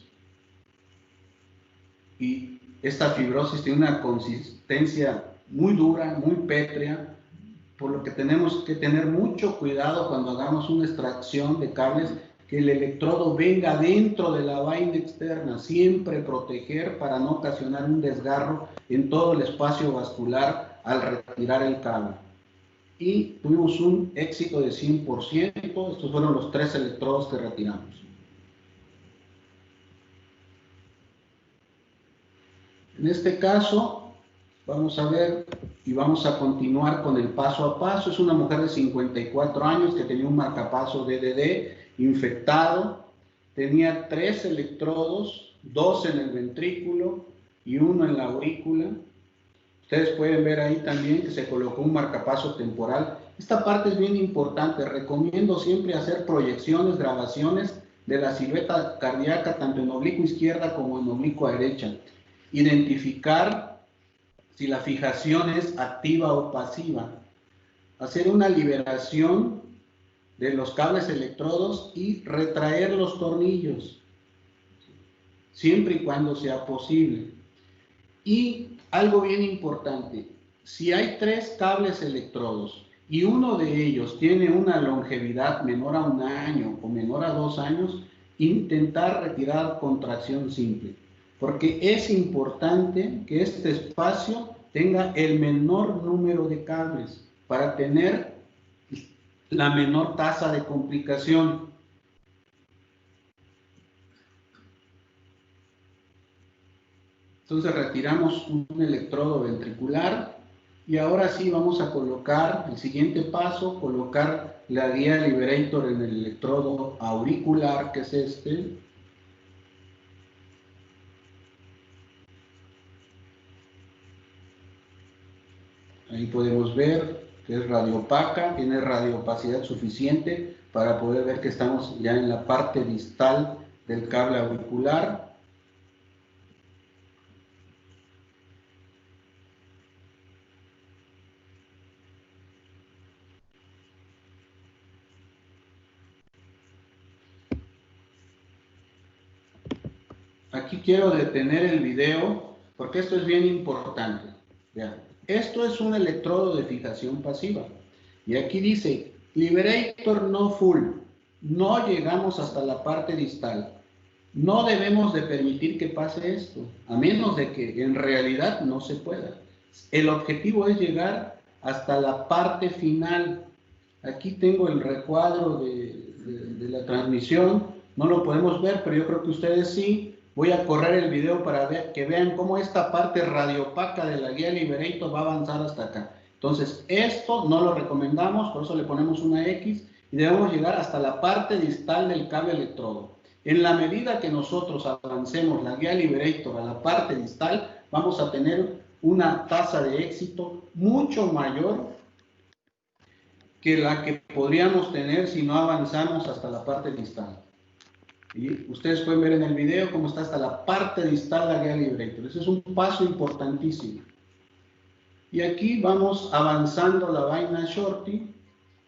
y esta fibrosis tiene una consistencia muy dura, muy pétrea, por lo que tenemos que tener mucho cuidado cuando hagamos una extracción de cables, que el electrodo venga dentro de la vaina externa, siempre proteger para no ocasionar un desgarro en todo el espacio vascular al retirar el cable. Y tuvimos un éxito de 100%, estos fueron los 3 electrodos que retiramos. En este caso, vamos a ver y vamos a continuar con el paso a paso. Es una mujer de 54 años que tenía un marcapaso DDD infectado. Tenía 3 electrodos, 2 en el ventrículo y 1 en la aurícula. Ustedes pueden ver ahí también que se colocó un marcapaso temporal. Esta parte es bien importante. Recomiendo siempre hacer proyecciones, grabaciones de la silueta cardíaca, tanto en oblicuo izquierda como en oblicuo derecha. Identificar si la fijación es activa o pasiva. Hacer una liberación de los cables electrodos y retraer los tornillos, siempre y cuando sea posible. Y algo bien importante, si hay 3 cables electrodos y uno de ellos tiene una longevidad menor a 1 año o menor a 2 años, intentar retirar con tracción simple, porque es importante que este espacio tenga el menor número de cables para tener la menor tasa de complicación. Entonces retiramos un electrodo ventricular y ahora sí vamos a colocar, el siguiente paso, colocar la guía Liberator en el electrodo auricular, que es este. Ahí podemos ver que es radiopaca, tiene radioopacidad suficiente para poder ver que estamos ya en la parte distal del cable auricular. Aquí quiero detener el video porque esto es bien importante. Vean, esto es un electrodo de fijación pasiva. Y aquí dice, Liberator no full. No llegamos hasta la parte distal. No debemos de permitir que pase esto, a menos de que en realidad no se pueda. El objetivo es llegar hasta la parte final. Aquí tengo el recuadro de la transmisión. No lo podemos ver, pero yo creo que ustedes sí. Voy a correr el video para que vean cómo esta parte radiopaca de la guía Liberator va a avanzar hasta acá. Entonces, esto no lo recomendamos, por eso le ponemos una X, y debemos llegar hasta la parte distal del cable electrodo. En la medida que nosotros avancemos la guía Liberator a la parte distal, vamos a tener una tasa de éxito mucho mayor que la que podríamos tener si no avanzamos hasta la parte distal. Y ustedes pueden ver en el video cómo está hasta la parte distal la guía Liberator. Ese es un paso importantísimo. Y aquí vamos avanzando la vaina Shorty,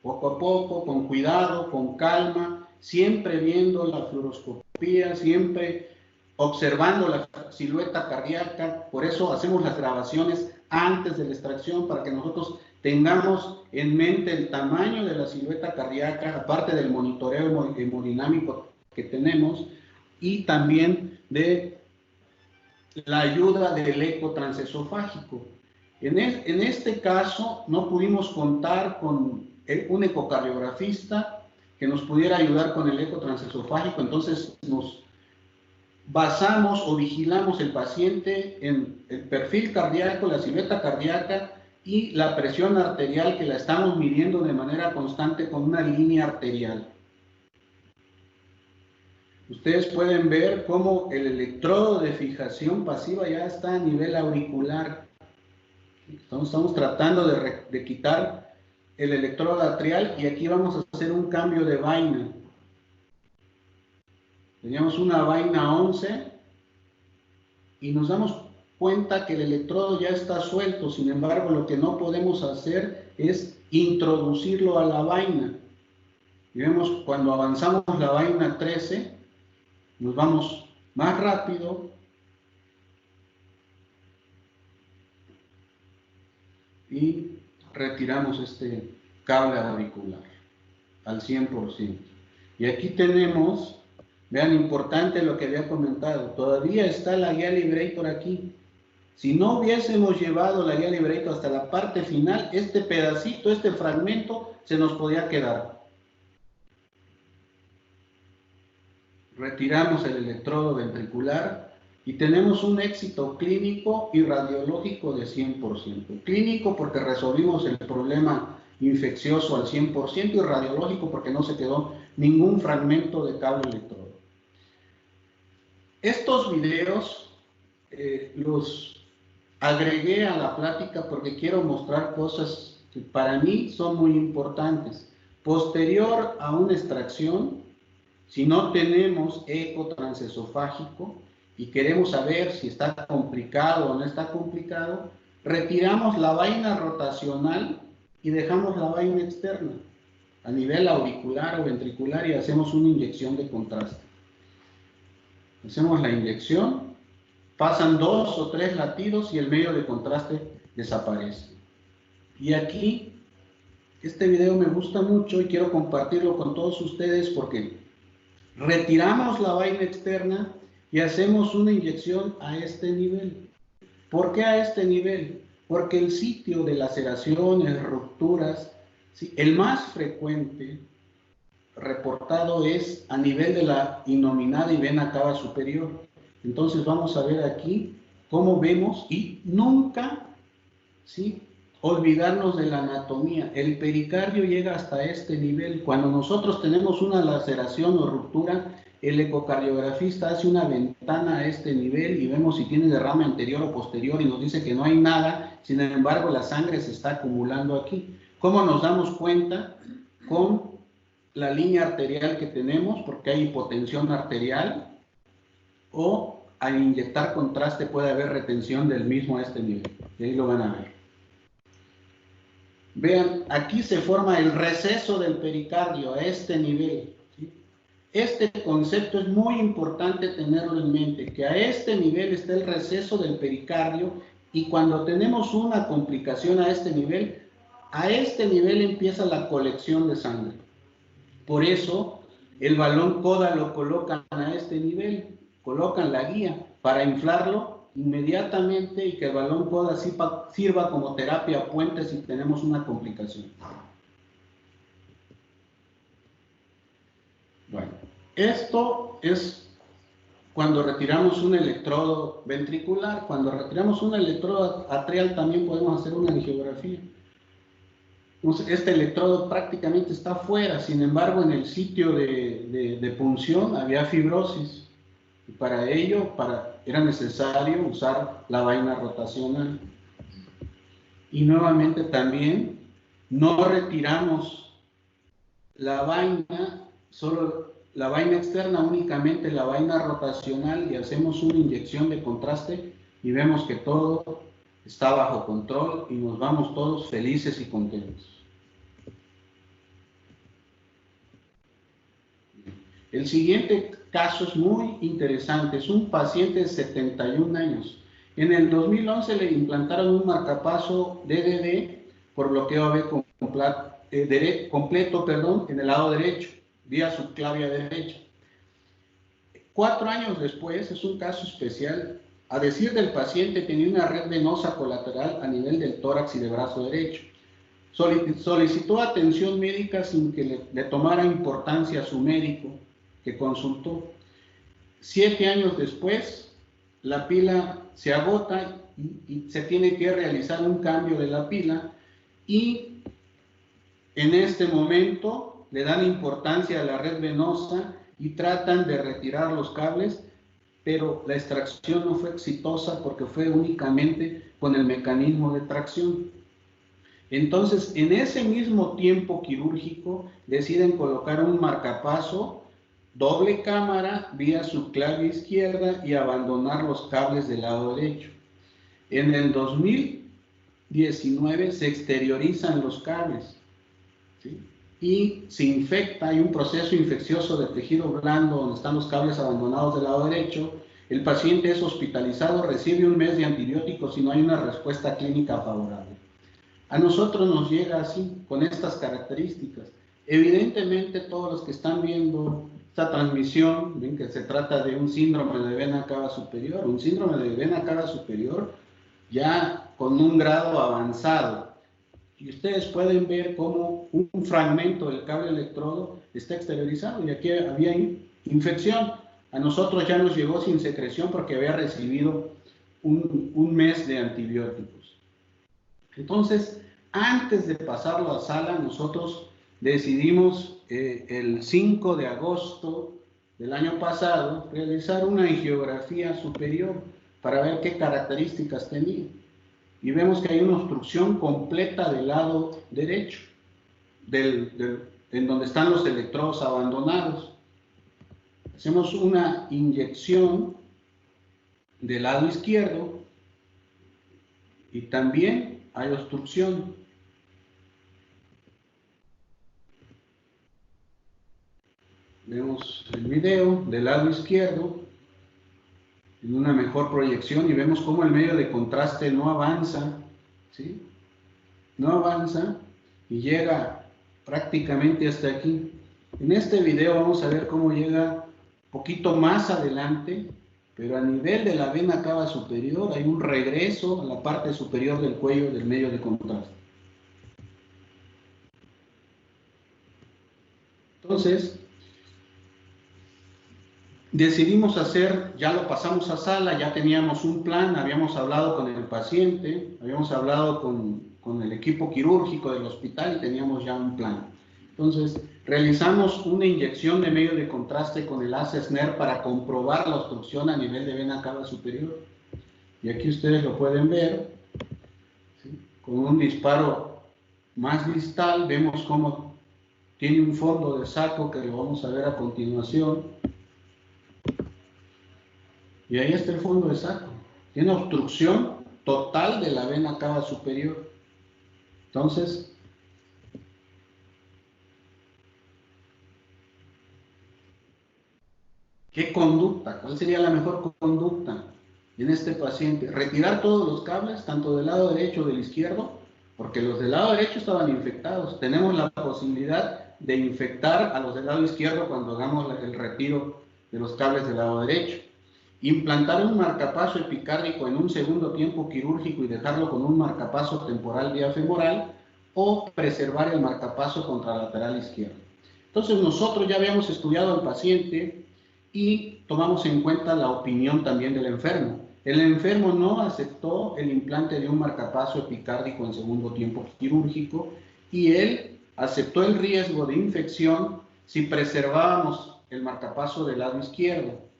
poco a poco, con cuidado, con calma, siempre viendo la fluoroscopía, siempre observando la silueta cardíaca. Por eso hacemos las grabaciones antes de la extracción, para que nosotros tengamos en mente el tamaño de la silueta cardíaca, aparte del monitoreo hemodinámico que tenemos, y también de la ayuda del eco transesofágico. En este caso no pudimos contar con un ecocardiografista que nos pudiera ayudar con el eco transesofágico, entonces nos basamos o vigilamos el paciente en el perfil cardíaco, la silueta cardíaca y la presión arterial, que la estamos midiendo de manera constante con una línea arterial. Ustedes pueden ver cómo el electrodo de fijación pasiva ya está a nivel auricular. Estamos tratando de quitar el electrodo atrial y aquí vamos a hacer un cambio de vaina. Teníamos una vaina 11 y nos damos cuenta que el electrodo ya está suelto. Sin embargo, lo que no podemos hacer es introducirlo a la vaina. Y vemos cuando avanzamos la vaina 13, nos vamos más rápido y retiramos este cable auricular al 100%. Y aquí tenemos, vean, importante lo que había comentado, todavía está la guía Librator aquí. Si no hubiésemos llevado la guía Librator hasta la parte final, este pedacito, este fragmento, se nos podía quedar. Retiramos el electrodo ventricular y tenemos un éxito clínico y radiológico de 100%. Clínico porque resolvimos el problema infeccioso al 100% y radiológico porque no se quedó ningún fragmento de cable electrodo. Estos videos los agregué a la plática porque quiero mostrar cosas que para mí son muy importantes. Posterior a una extracción, si no tenemos eco transesofágico y queremos saber si está complicado o no está complicado, retiramos la vaina rotacional y dejamos la vaina externa a nivel auricular o ventricular y hacemos una inyección de contraste. Hacemos la inyección, pasan 2 o 3 latidos y el medio de contraste desaparece. Y aquí, este video me gusta mucho y quiero compartirlo con todos ustedes porque retiramos la vaina externa y hacemos una inyección a este nivel. ¿Por qué a este nivel? Porque el sitio de laceraciones, rupturas, ¿sí?, el más frecuente reportado es a nivel de la innominada y vena cava superior. Entonces vamos a ver aquí cómo vemos y nunca, ¿sí?, olvidarnos de la anatomía. El pericardio llega hasta este nivel. Cuando nosotros tenemos una laceración o ruptura, el ecocardiografista hace una ventana a este nivel y vemos si tiene derrame anterior o posterior y nos dice que no hay nada. Sin embargo, la sangre se está acumulando aquí. ¿Cómo nos damos cuenta? Con la línea arterial que tenemos, porque hay hipotensión arterial, o al inyectar contraste puede haber retención del mismo a este nivel. Y ahí lo van a ver. Vean, aquí se forma el receso del pericardio a este nivel, ¿sí? Este concepto es muy importante tenerlo en mente, que a este nivel está el receso del pericardio y cuando tenemos una complicación a este nivel empieza la colección de sangre. Por eso el balón CODA lo colocan a este nivel, colocan la guía para inflarlo inmediatamente y que el balón CODA sirva como terapia puente si tenemos una complicación. Bueno, esto es cuando retiramos un electrodo ventricular. Cuando retiramos un electrodo atrial también podemos hacer una angiografía. Este electrodo prácticamente está fuera, sin embargo en el sitio de punción había fibrosis y para ello era necesario usar la vaina rotacional. Y nuevamente también no retiramos la vaina, solo la vaina externa, únicamente la vaina rotacional y hacemos una inyección de contraste y vemos que todo está bajo control y nos vamos todos felices y contentos. El siguiente caso es muy interesante, es un paciente de 71 años. En el 2011 le implantaron un marcapaso DDD por bloqueo AB completo en el lado derecho, vía subclavia derecha. 4 años después, es un caso especial, A decir del paciente, tenía una red venosa colateral a nivel del tórax y de brazo derecho. Solicitó atención médica sin que le tomara importancia a su médico que consultó. 7 años después, la pila se agota y se tiene que realizar un cambio de la pila, y en este momento le dan importancia a la red venosa y tratan de retirar los cables, pero la extracción no fue exitosa porque fue únicamente con el mecanismo de tracción. Entonces, en ese mismo tiempo quirúrgico, deciden colocar un marcapaso doble cámara vía su clave izquierda y abandonar los cables del lado derecho. En el 2019 se exteriorizan los cables, ¿sí? Y se infecta, hay un proceso infeccioso de tejido blando donde están los cables abandonados del lado derecho. El paciente es hospitalizado, recibe un mes de antibióticos y no hay una respuesta clínica favorable. A nosotros nos llega así, con estas características. Evidentemente, todos los que están viendo esta transmisión ven que se trata de un síndrome de vena cava superior, un síndrome de vena cava superior ya con un grado avanzado. Y ustedes pueden ver cómo un fragmento del cable electrodo está exteriorizado y aquí había infección. A nosotros ya nos llegó sin secreción porque había recibido un mes de antibióticos. Entonces, antes de pasarlo a sala, nosotros decidimos el 5 de agosto del año pasado realizar una angiografía superior para ver qué características tenía. Y vemos que hay una obstrucción completa del lado derecho, en donde están los electrodos abandonados. Hacemos una inyección del lado izquierdo y también hay obstrucción. Vemos el video del lado izquierdo en una mejor proyección y vemos cómo el medio de contraste no avanza, ¿sí? No avanza y llega prácticamente hasta aquí. En este video vamos a ver cómo llega un poquito más adelante, pero a nivel de la vena cava superior hay un regreso a la parte superior del cuello del medio de contraste. Entonces, decidimos hacer, ya lo pasamos a sala, ya teníamos un plan, habíamos hablado con el paciente, habíamos hablado con el equipo quirúrgico del hospital y teníamos ya un plan. Entonces, realizamos una inyección de medio de contraste con el ACE-SNER para comprobar la obstrucción a nivel de vena cava superior. Y aquí ustedes lo pueden ver, ¿sí? Con un disparo más distal, vemos cómo tiene un fondo de saco que lo vamos a ver a continuación. Y ahí está el fondo de saco. Tiene obstrucción total de la vena cava superior. Entonces, ¿qué conducta? ¿Cuál sería la mejor conducta en este paciente? Retirar todos los cables, tanto del lado derecho o del izquierdo, porque los del lado derecho estaban infectados. Tenemos la posibilidad de infectar a los del lado izquierdo cuando hagamos el retiro de los cables del lado derecho. Implantar un marcapaso epicárdico en un segundo tiempo quirúrgico y dejarlo con un marcapaso temporal vía femoral, o preservar el marcapaso contralateral izquierdo. Entonces nosotros ya habíamos estudiado al paciente y tomamos en cuenta la opinión también del enfermo. El enfermo no aceptó el implante de un marcapaso epicárdico en segundo tiempo quirúrgico y él aceptó el riesgo de infección si preservábamos el marcapaso del lado izquierdo.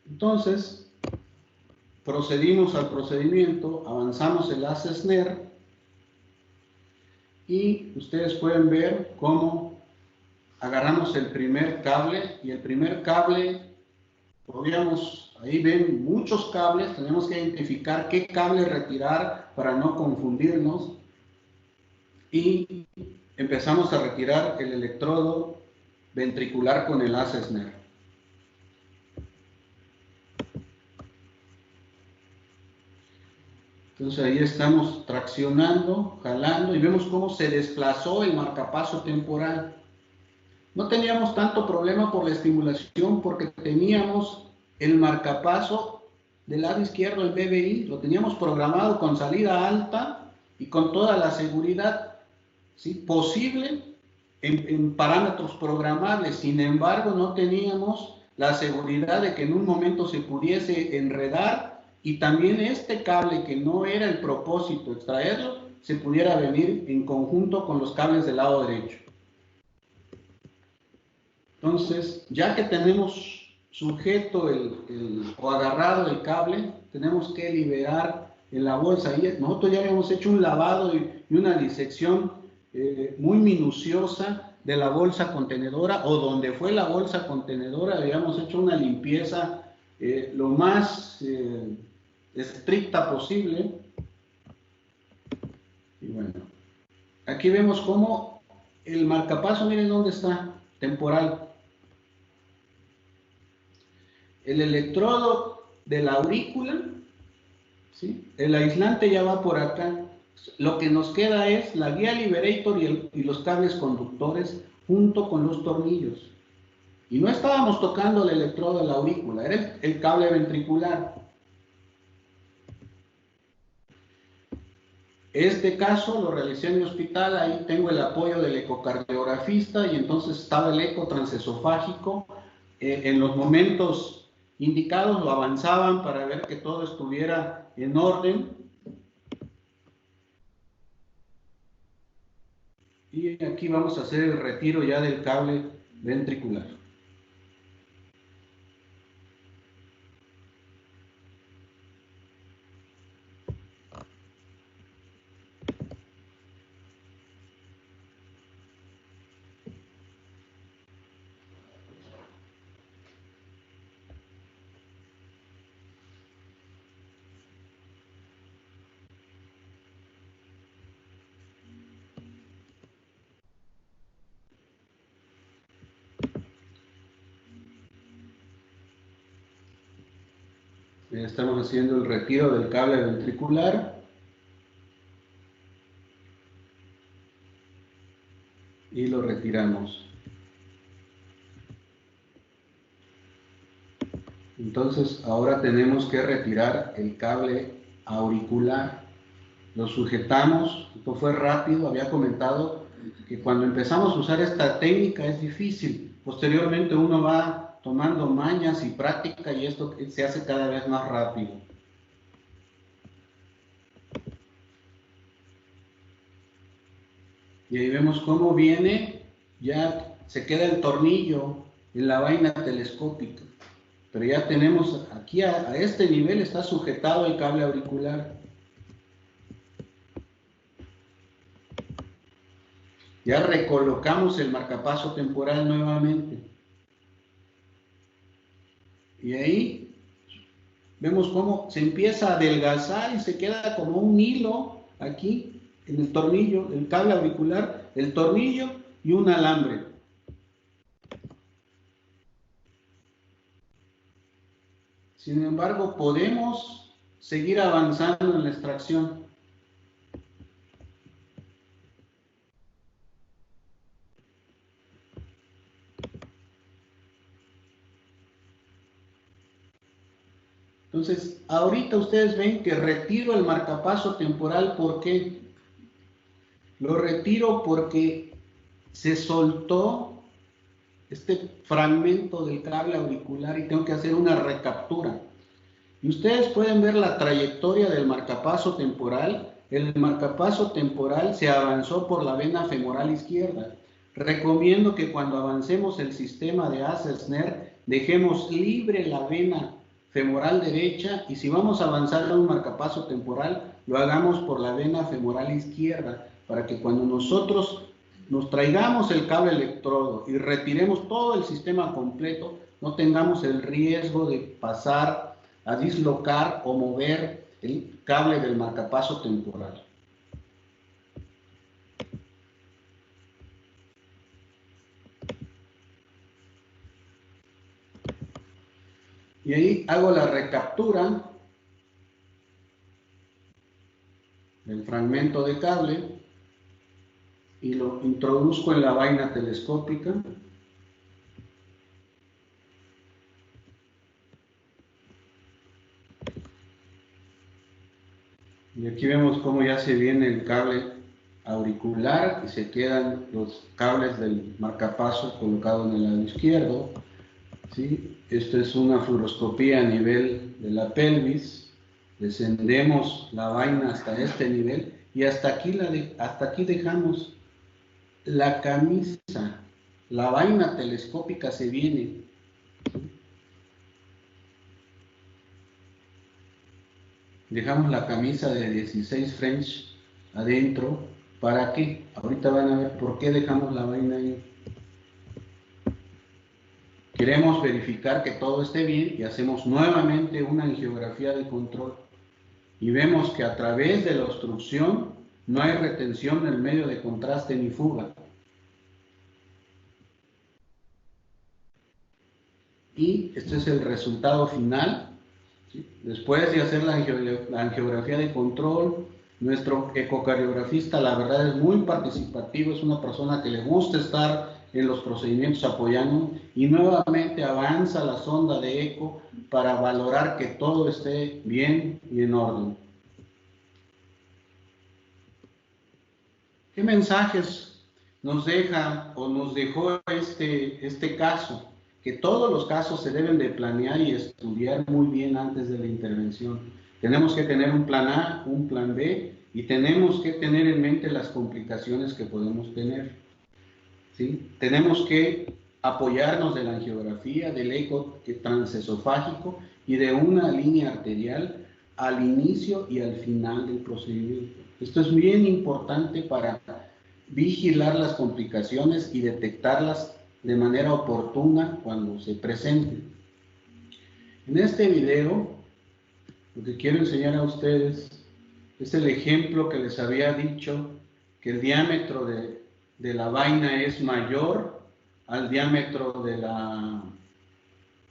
Entonces, procedimos al procedimiento, avanzamos el ACE-SNER y ustedes pueden ver cómo agarramos el primer cable y el primer cable, ahí ven muchos cables, tenemos que identificar qué cable retirar para no confundirnos y empezamos a retirar el electrodo ventricular con el ACE-SNER. Entonces ahí estamos traccionando, jalando y vemos cómo se desplazó el marcapaso temporal. No teníamos tanto problema por la estimulación porque teníamos el marcapaso del lado izquierdo el BBI, lo teníamos programado con salida alta y con toda la seguridad, ¿sí?, posible en parámetros programables. Sin embargo, no teníamos la seguridad de que en un momento se pudiese enredar y también este cable, que no era el propósito extraerlo, se pudiera venir en conjunto con los cables del lado derecho. Entonces, ya que tenemos sujeto o agarrado el cable, tenemos que liberar en la bolsa. Y nosotros ya habíamos hecho un lavado y una disección muy minuciosa de la bolsa contenedora, o donde fue la bolsa contenedora, habíamos hecho una limpieza lo más estricta posible. Y bueno, aquí vemos cómo el marcapaso, miren dónde está, temporal. El electrodo de la aurícula, ¿sí?, el aislante ya va por acá. Lo que nos queda es la guía liberator y los cables conductores junto con los tornillos. Y no estábamos tocando el electrodo de la aurícula, era el cable ventricular. Este caso lo realicé en mi hospital, ahí tengo el apoyo del ecocardiografista y entonces estaba el eco transesofágico. En los momentos indicados lo avanzaban para ver que todo estuviera en orden. Y aquí vamos a hacer el retiro ya del cable ventricular. Estamos haciendo el retiro del cable ventricular. Y lo retiramos. Entonces ahora tenemos que retirar el cable auricular. Lo sujetamos. Esto fue rápido. Había comentado que cuando empezamos a usar esta técnica es difícil. Posteriormente uno va tomando mañas y práctica y esto se hace cada vez más rápido. Y ahí vemos cómo viene, ya se queda el tornillo en la vaina telescópica. Pero ya tenemos aquí a este nivel está sujetado el cable auricular. Ya recolocamos el marcapaso temporal nuevamente. Y ahí vemos cómo se empieza a adelgazar y se queda como un hilo aquí en el tornillo, el cable auricular, el tornillo y un alambre. Sin embargo, podemos seguir avanzando en la extracción. Entonces, ahorita ustedes ven que retiro el marcapaso temporal. ¿Por qué? Lo retiro porque se soltó este fragmento del cable auricular y tengo que hacer una recaptura. Y ustedes pueden ver la trayectoria del marcapaso temporal. El marcapaso temporal se avanzó por la vena femoral izquierda. Recomiendo que cuando avancemos el sistema de Asser-Snare dejemos libre la vena femoral derecha y si vamos a avanzar a un marcapaso temporal lo hagamos por la vena femoral izquierda para que cuando nosotros nos traigamos el cable electrodo y retiremos todo el sistema completo no tengamos el riesgo de pasar a dislocar o mover el cable del marcapaso temporal. Y ahí hago la recaptura del fragmento de cable y lo introduzco en la vaina telescópica. Y aquí vemos cómo ya se viene el cable auricular y se quedan los cables del marcapaso colocado en el lado izquierdo. ¿Sí? Esto es una fluoroscopía a nivel de la pelvis. Descendemos la vaina hasta este nivel y hasta aquí dejamos la camisa. La vaina telescópica se viene. Dejamos la camisa de 16 French adentro. ¿Para qué? Ahorita van a ver por qué dejamos la vaina ahí. Queremos verificar que todo esté bien y hacemos nuevamente una angiografía de control. Y vemos que a través de la obstrucción no hay retención del medio de contraste ni fuga. Y este es el resultado final. ¿Sí? Después de hacer la angiografía de control, nuestro ecocardiografista, la verdad, es muy participativo, es una persona que le gusta estar en los procedimientos apoyando y nuevamente avanza la sonda de eco para valorar que todo esté bien y en orden. ¿Qué mensajes nos deja o nos dejó este caso? Que todos los casos se deben de planear y estudiar muy bien antes de la intervención. Tenemos que tener un plan A, un plan B y tenemos que tener en mente las complicaciones que podemos tener. ¿Sí? Tenemos que apoyarnos de la angiografía, del eco transesofágico y de una línea arterial al inicio y al final del procedimiento. Esto es bien importante para vigilar las complicaciones y detectarlas de manera oportuna cuando se presenten. En este video, lo que quiero enseñar a ustedes es el ejemplo que les había dicho, que el diámetro de la vaina es mayor al diámetro de la...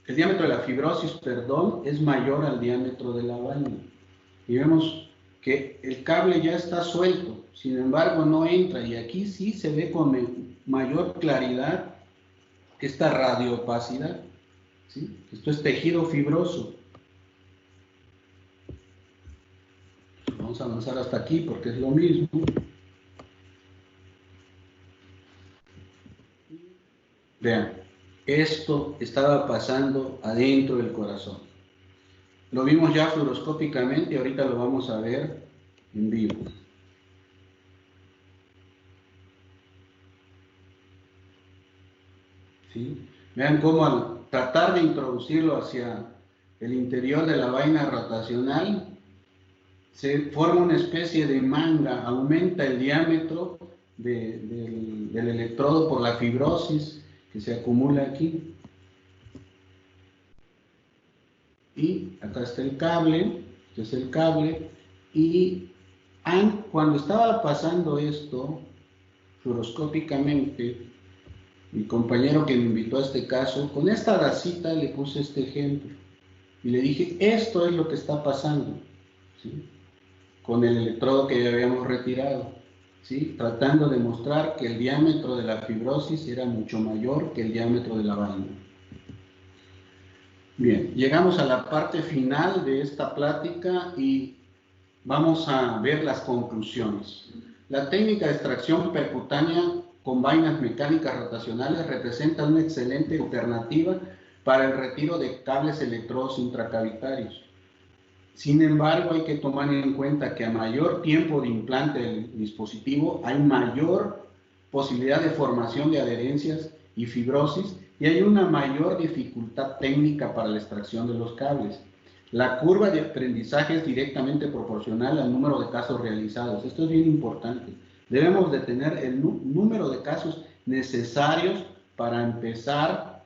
El diámetro de la fibrosis, perdón, es mayor al diámetro de la vaina. Y vemos que el cable ya está suelto, sin embargo no entra, y aquí sí se ve con mayor claridad esta radioopacidad. ¿Sí? Esto es tejido fibroso. Vamos a avanzar hasta aquí porque es lo mismo. Vean, esto estaba pasando adentro del corazón. Lo vimos ya fluoroscópicamente y ahorita lo vamos a ver en vivo. ¿Sí? Vean cómo al tratar de introducirlo hacia el interior de la vaina rotacional, se forma una especie de manga, aumenta el diámetro del electrodo por la fibrosis que se acumula aquí. Y acá está el cable, este es el cable, y cuando estaba pasando esto, fluoroscópicamente, mi compañero que me invitó a este caso, con esta gasita le puse este ejemplo, y le dije, esto es lo que está pasando, ¿sí? Con el electrodo que ya habíamos retirado, ¿sí? Tratando de mostrar que el diámetro de la fibrosis era mucho mayor que el diámetro de la vaina. Bien, llegamos a la parte final de esta plática y vamos a ver las conclusiones. La técnica de extracción percutánea con vainas mecánicas rotacionales representa una excelente alternativa para el retiro de cables electrodos intracavitarios. Sin embargo, hay que tomar en cuenta que a mayor tiempo de implante del dispositivo hay mayor posibilidad de formación de adherencias y fibrosis y hay una mayor dificultad técnica para la extracción de los cables. La curva de aprendizaje es directamente proporcional al número de casos realizados. Esto es bien importante. Debemos de tener el número de casos necesarios para empezar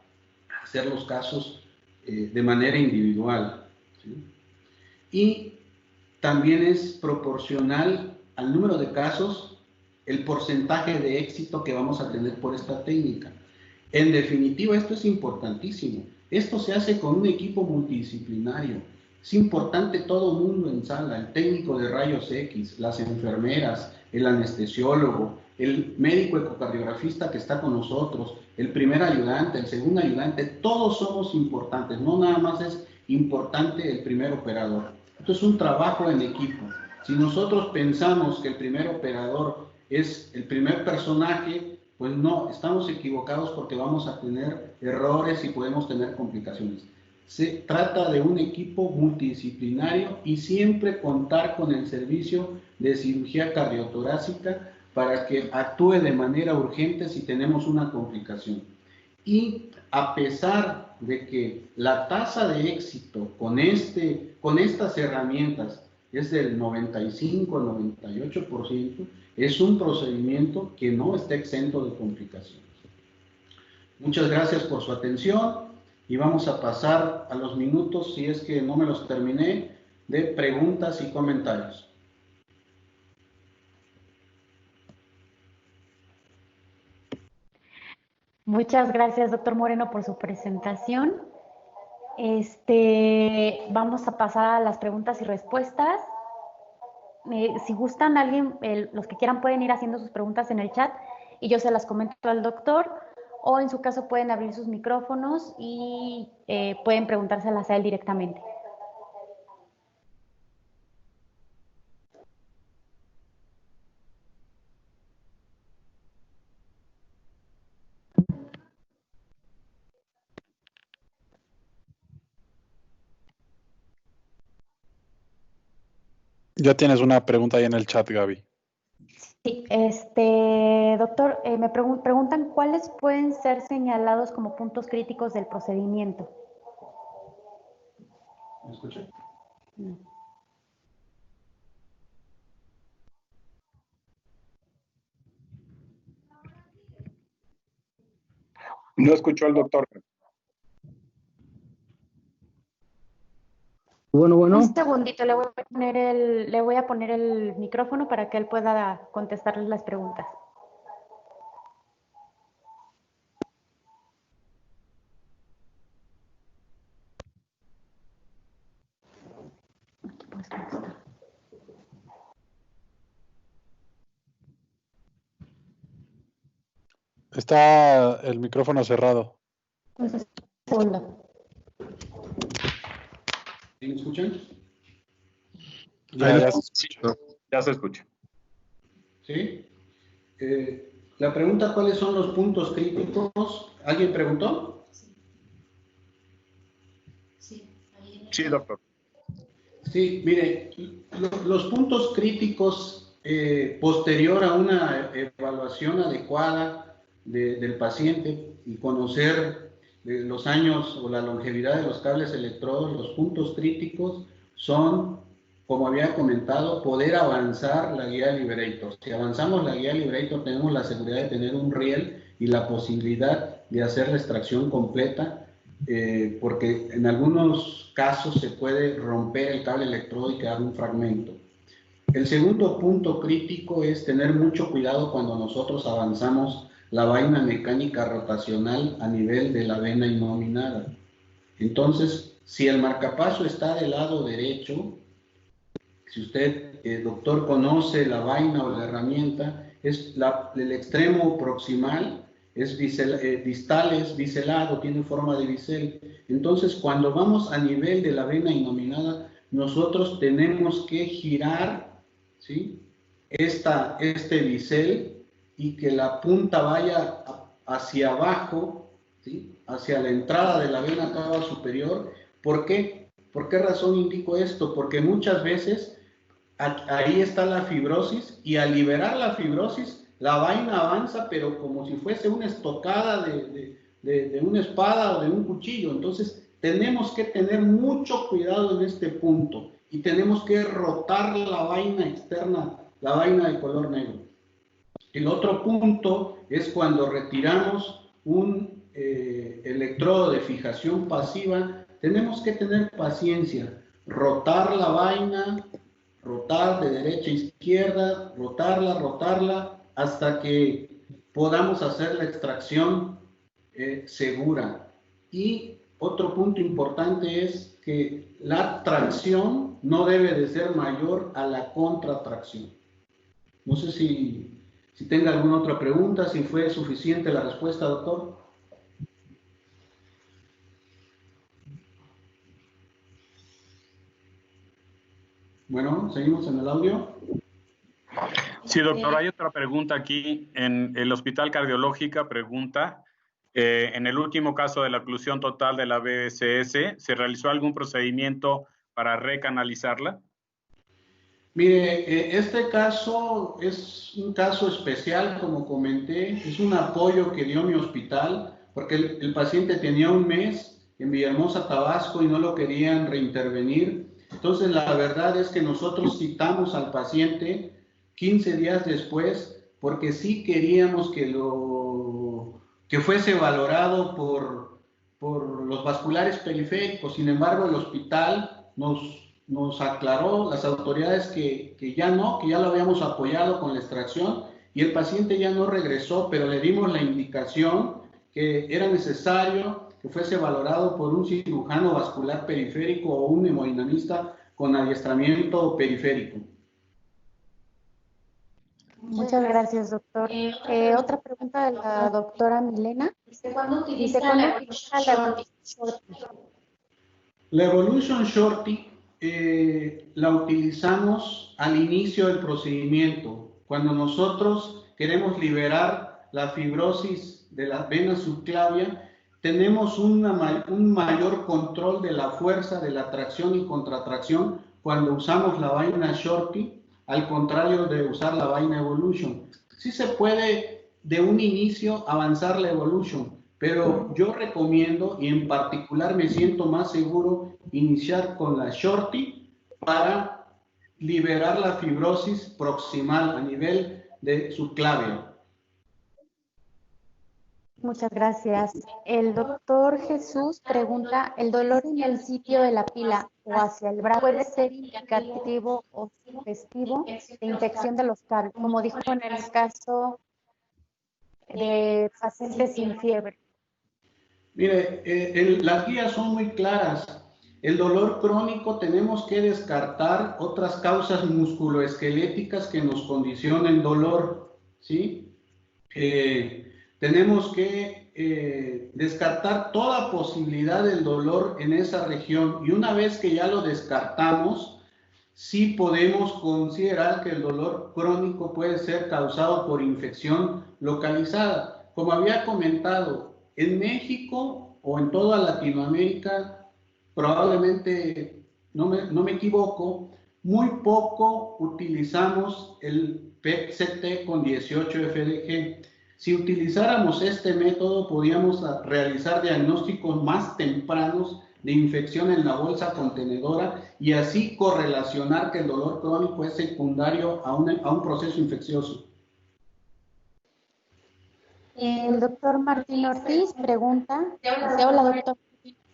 a hacer los casos de manera individual, ¿sí? Y también es proporcional al número de casos el porcentaje de éxito que vamos a tener por esta técnica. En definitiva, esto es importantísimo. Esto se hace con un equipo multidisciplinario. Es importante todo el mundo en sala, el técnico de rayos X, las enfermeras, el anestesiólogo, el médico ecocardiografista que está con nosotros, el primer ayudante, el segundo ayudante, todos somos importantes, no nada más es importante el primer operador. Esto es un trabajo en equipo. Si nosotros pensamos que el primer operador es el primer personaje, pues no, estamos equivocados porque vamos a tener errores y podemos tener complicaciones. Se trata de un equipo multidisciplinario y siempre contar con el servicio de cirugía cardiotorácica para que actúe de manera urgente si tenemos una complicación. Y a pesar de que la tasa de éxito con estas herramientas es del 95-98%, es un procedimiento que no está exento de complicaciones. Muchas gracias por su atención y vamos a pasar a los minutos, si es que no me los terminé, de preguntas y comentarios. Muchas gracias, doctor Moreno, por su presentación. Vamos a pasar a las preguntas y respuestas. Si gustan, los que quieran pueden ir haciendo sus preguntas en el chat y yo se las comento al doctor, o en su caso pueden abrir sus micrófonos y pueden preguntárselas a él directamente. Ya tienes una pregunta ahí en el chat, Gaby. Sí, doctor, me preguntan cuáles pueden ser señalados como puntos críticos del procedimiento. ¿Me escucha? No. No escuchó al doctor. Bueno. Un segundito, le voy a poner el micrófono para que él pueda contestarles las preguntas. Aquí puedes contestar. Está el micrófono cerrado. Pues un segundo. ¿Sí me escuchan? Ya se escucha. ¿Sí? La pregunta, ¿cuáles son los puntos críticos? ¿Alguien preguntó? Sí, doctor. Sí, mire, los puntos críticos posterior a una evaluación adecuada del paciente y conocer los años o la longevidad de los cables electrodos, los puntos críticos son, como había comentado, poder avanzar la guía Liberator. Si avanzamos la guía Liberator, tenemos la seguridad de tener un riel y la posibilidad de hacer la extracción completa, porque en algunos casos se puede romper el cable electrodo y quedar un fragmento. El segundo punto crítico es tener mucho cuidado cuando nosotros avanzamos la vaina mecánica rotacional a nivel de la vena innominada. Entonces, si el marcapaso está del lado derecho, si usted, doctor, conoce la vaina o la herramienta, es el extremo proximal, es distal, es biselado, tiene forma de bisel. Entonces, cuando vamos a nivel de la vena innominada, nosotros tenemos que girar, ¿sí?, este bisel y que la punta vaya hacia abajo, ¿sí?, hacia la entrada de la vena cava superior. ¿Por qué? ¿Por qué razón indico esto? Porque muchas veces ahí está la fibrosis y al liberar la fibrosis, la vaina avanza, pero como si fuese una estocada de una espada o de un cuchillo. Entonces, tenemos que tener mucho cuidado en este punto y tenemos que rotar la vaina externa, la vaina de color negro. El otro punto es cuando retiramos un electrodo de fijación pasiva, tenemos que tener paciencia, rotar la vaina, rotar de derecha a izquierda, rotarla, hasta que podamos hacer la extracción segura. Y otro punto importante es que la tracción no debe de ser mayor a la contratracción. No sé si tenga alguna otra pregunta, si fue suficiente la respuesta, doctor. Bueno, seguimos en el audio. Sí, doctor, hay otra pregunta aquí. En el Hospital Cardiológica pregunta, en el último caso de la oclusión total de la BSS, ¿se realizó algún procedimiento para recanalizarla? Mire, este caso es un caso especial, como comenté, es un apoyo que dio mi hospital, porque el paciente tenía un mes en Villahermosa, Tabasco, y no lo querían reintervenir. Entonces, la verdad es que nosotros citamos al paciente 15 días después, porque sí queríamos que fuese valorado por los vasculares periféricos. Sin embargo, el hospital nos aclaró las autoridades que ya no, que ya lo habíamos apoyado con la extracción y el paciente ya no regresó, pero le dimos la indicación que era necesario que fuese valorado por un cirujano vascular periférico o un hemodinamista con adiestramiento periférico. Muchas gracias, doctor. Otra pregunta de la doctora Milena. Dice, ¿cuándo utiliza la Evolution Shorty? La Evolution Shorty la utilizamos al inicio del procedimiento, cuando nosotros queremos liberar la fibrosis de la vena subclavia. Tenemos un mayor control de la fuerza de la tracción y contratracción cuando usamos la vaina Shorty, al contrario de usar la vaina Evolution. Sí se puede de un inicio avanzar la Evolution, pero yo recomiendo, y en particular me siento más seguro, iniciar con la Shorty para liberar la fibrosis proximal a nivel de subclavia. Muchas gracias. El doctor Jesús pregunta, ¿el dolor en el sitio de la pila o hacia el brazo puede ser indicativo o sugestivo de infección de los cables? Como dijo en el caso de pacientes sin fiebre. Mire, las guías son muy claras. El dolor crónico tenemos que descartar otras causas musculoesqueléticas que nos condicionen dolor, ¿sí? Tenemos que descartar toda posibilidad del dolor en esa región y una vez que ya lo descartamos, sí podemos considerar que el dolor crónico puede ser causado por infección localizada. Como había comentado, en México o en toda Latinoamérica, probablemente, no me equivoco, muy poco utilizamos el PET-CT con 18-FDG. Si utilizáramos este método, podríamos realizar diagnósticos más tempranos de infección en la bolsa contenedora y así correlacionar que el dolor crónico es secundario a un proceso infeccioso. El doctor Martín Ortiz pregunta, dice, hola doctor,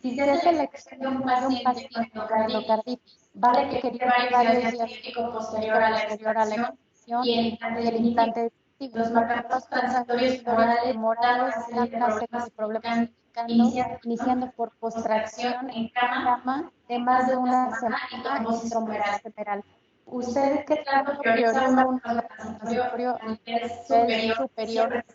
si se hace la extracción de un paciente con endocarditis, ¿va a requerir varios días posterior a la extracción y el implante de los marcapasos transitorios tumorales dan una serie de problemas iniciando por postracción en cama de más de una semana y trombosis general? ¿Usted qué tanto prioriza un transitorio a nivel superior?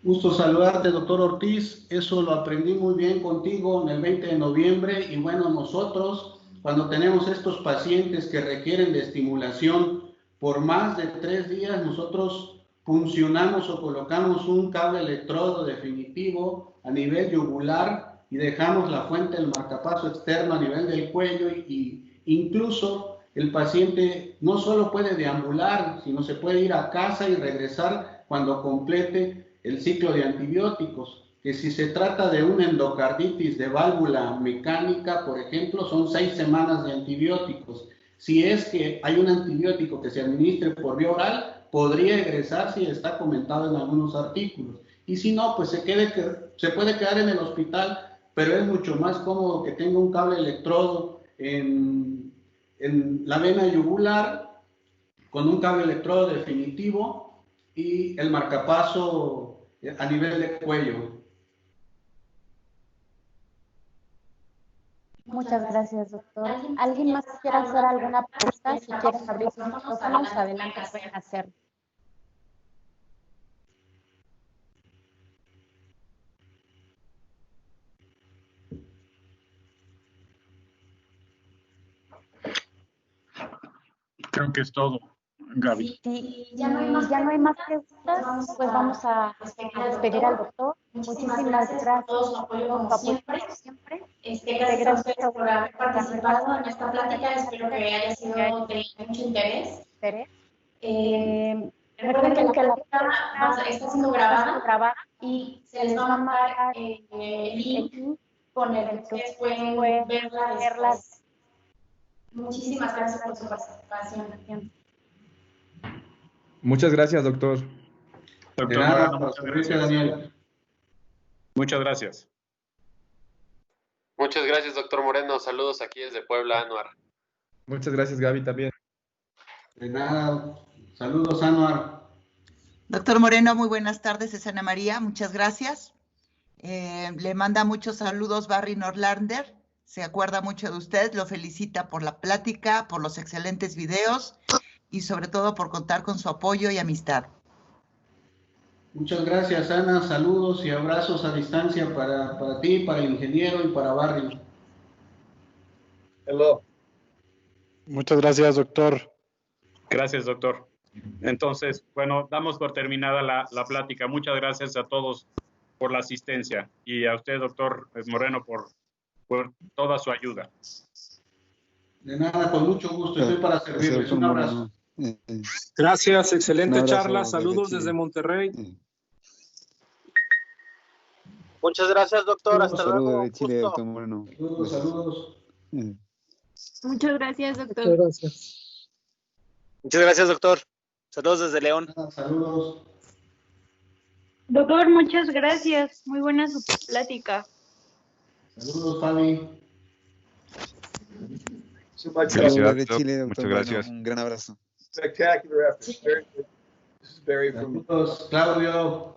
Gusto saludarte, doctor Ortiz. Eso lo aprendí muy bien contigo en el 20 de noviembre. Y bueno, nosotros, cuando tenemos estos pacientes que requieren de estimulación por más de 3 días, nosotros funcionamos o colocamos un cable electrodo definitivo a nivel yugular y dejamos la fuente del marcapaso externo a nivel del cuello y incluso el paciente no solo puede deambular, sino se puede ir a casa y regresar cuando complete el ciclo de antibióticos, que si se trata de una endocarditis de válvula mecánica, por ejemplo, son 6 semanas de antibióticos. Si es que hay un antibiótico que se administre por vía oral, podría egresar si está comentado en algunos artículos. Y si no, pues se puede quedar en el hospital, pero es mucho más cómodo que tenga un cable electrodo en la vena yugular con un cable electrodo definitivo y el marcapaso a nivel de cuello. Muchas gracias, doctor. ¿Alguien más quiere hacer alguna pregunta? Si quieren abrir sus micrófonos, adelante, pueden hacerlo. Creo que es todo, Gaby. Si ya no hay más preguntas, pues vamos a despedir al doctor. Muchísimas gracias por su apoyo como siempre. Gracias a usted por haber participado en esta plática. Espero que haya sido de mucho interés. Recuerden que la plática está siendo grabada y se les va a mandar el link con el que ustedes pueden verlas. Muchísimas gracias por su participación. Muchas gracias, doctor. Doctor nada, Moreno, muchas gracias, gracias. Daniel. Muchas gracias. Muchas gracias, doctor Moreno. Saludos aquí desde Puebla, Anuar. Muchas gracias, Gaby, también. De nada. Saludos, Anuar. Doctor Moreno, muy buenas tardes. Es Ana María, muchas gracias. Le manda muchos saludos Barry Norlander. Se acuerda mucho de usted, lo felicita por la plática, por los excelentes videos y sobre todo por contar con su apoyo y amistad. Muchas gracias, Ana. Saludos y abrazos a distancia para ti, para el ingeniero y para Barry. Hello. Muchas gracias, doctor. Gracias, doctor. Entonces, bueno, damos por terminada la plática. Muchas gracias a todos por la asistencia y a usted, doctor Moreno, por toda su ayuda. De nada, con mucho gusto. Estoy para servirles. Un abrazo. Gracias, excelente Un abrazo, charla. Saludos desde desde Monterrey. Muchas gracias, doctor. Hasta luego. Saludos de Chile, Gusto. doctor Moreno. Saludos, saludos. Muchas gracias, doctor. Muchas gracias. Muchas gracias, doctor. Saludos desde León. Saludos. Doctor, muchas gracias. Muy buena su plática. Saludos, Fabi. Saludos de Chile, doctor Muchas Moreno. gracias. Un gran abrazo. Spectacular effort. Very good. This is Barry from Saludos, Claudio.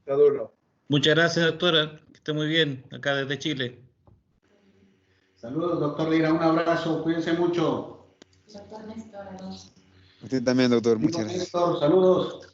Saludo. Muchas gracias, doctora. Que esté muy bien, acá desde Chile. Saludos, doctor Lira. Un abrazo. Cuídense mucho. Doctor Néstor, Usted también, doctor. Muchas gracias. Néstor, saludos.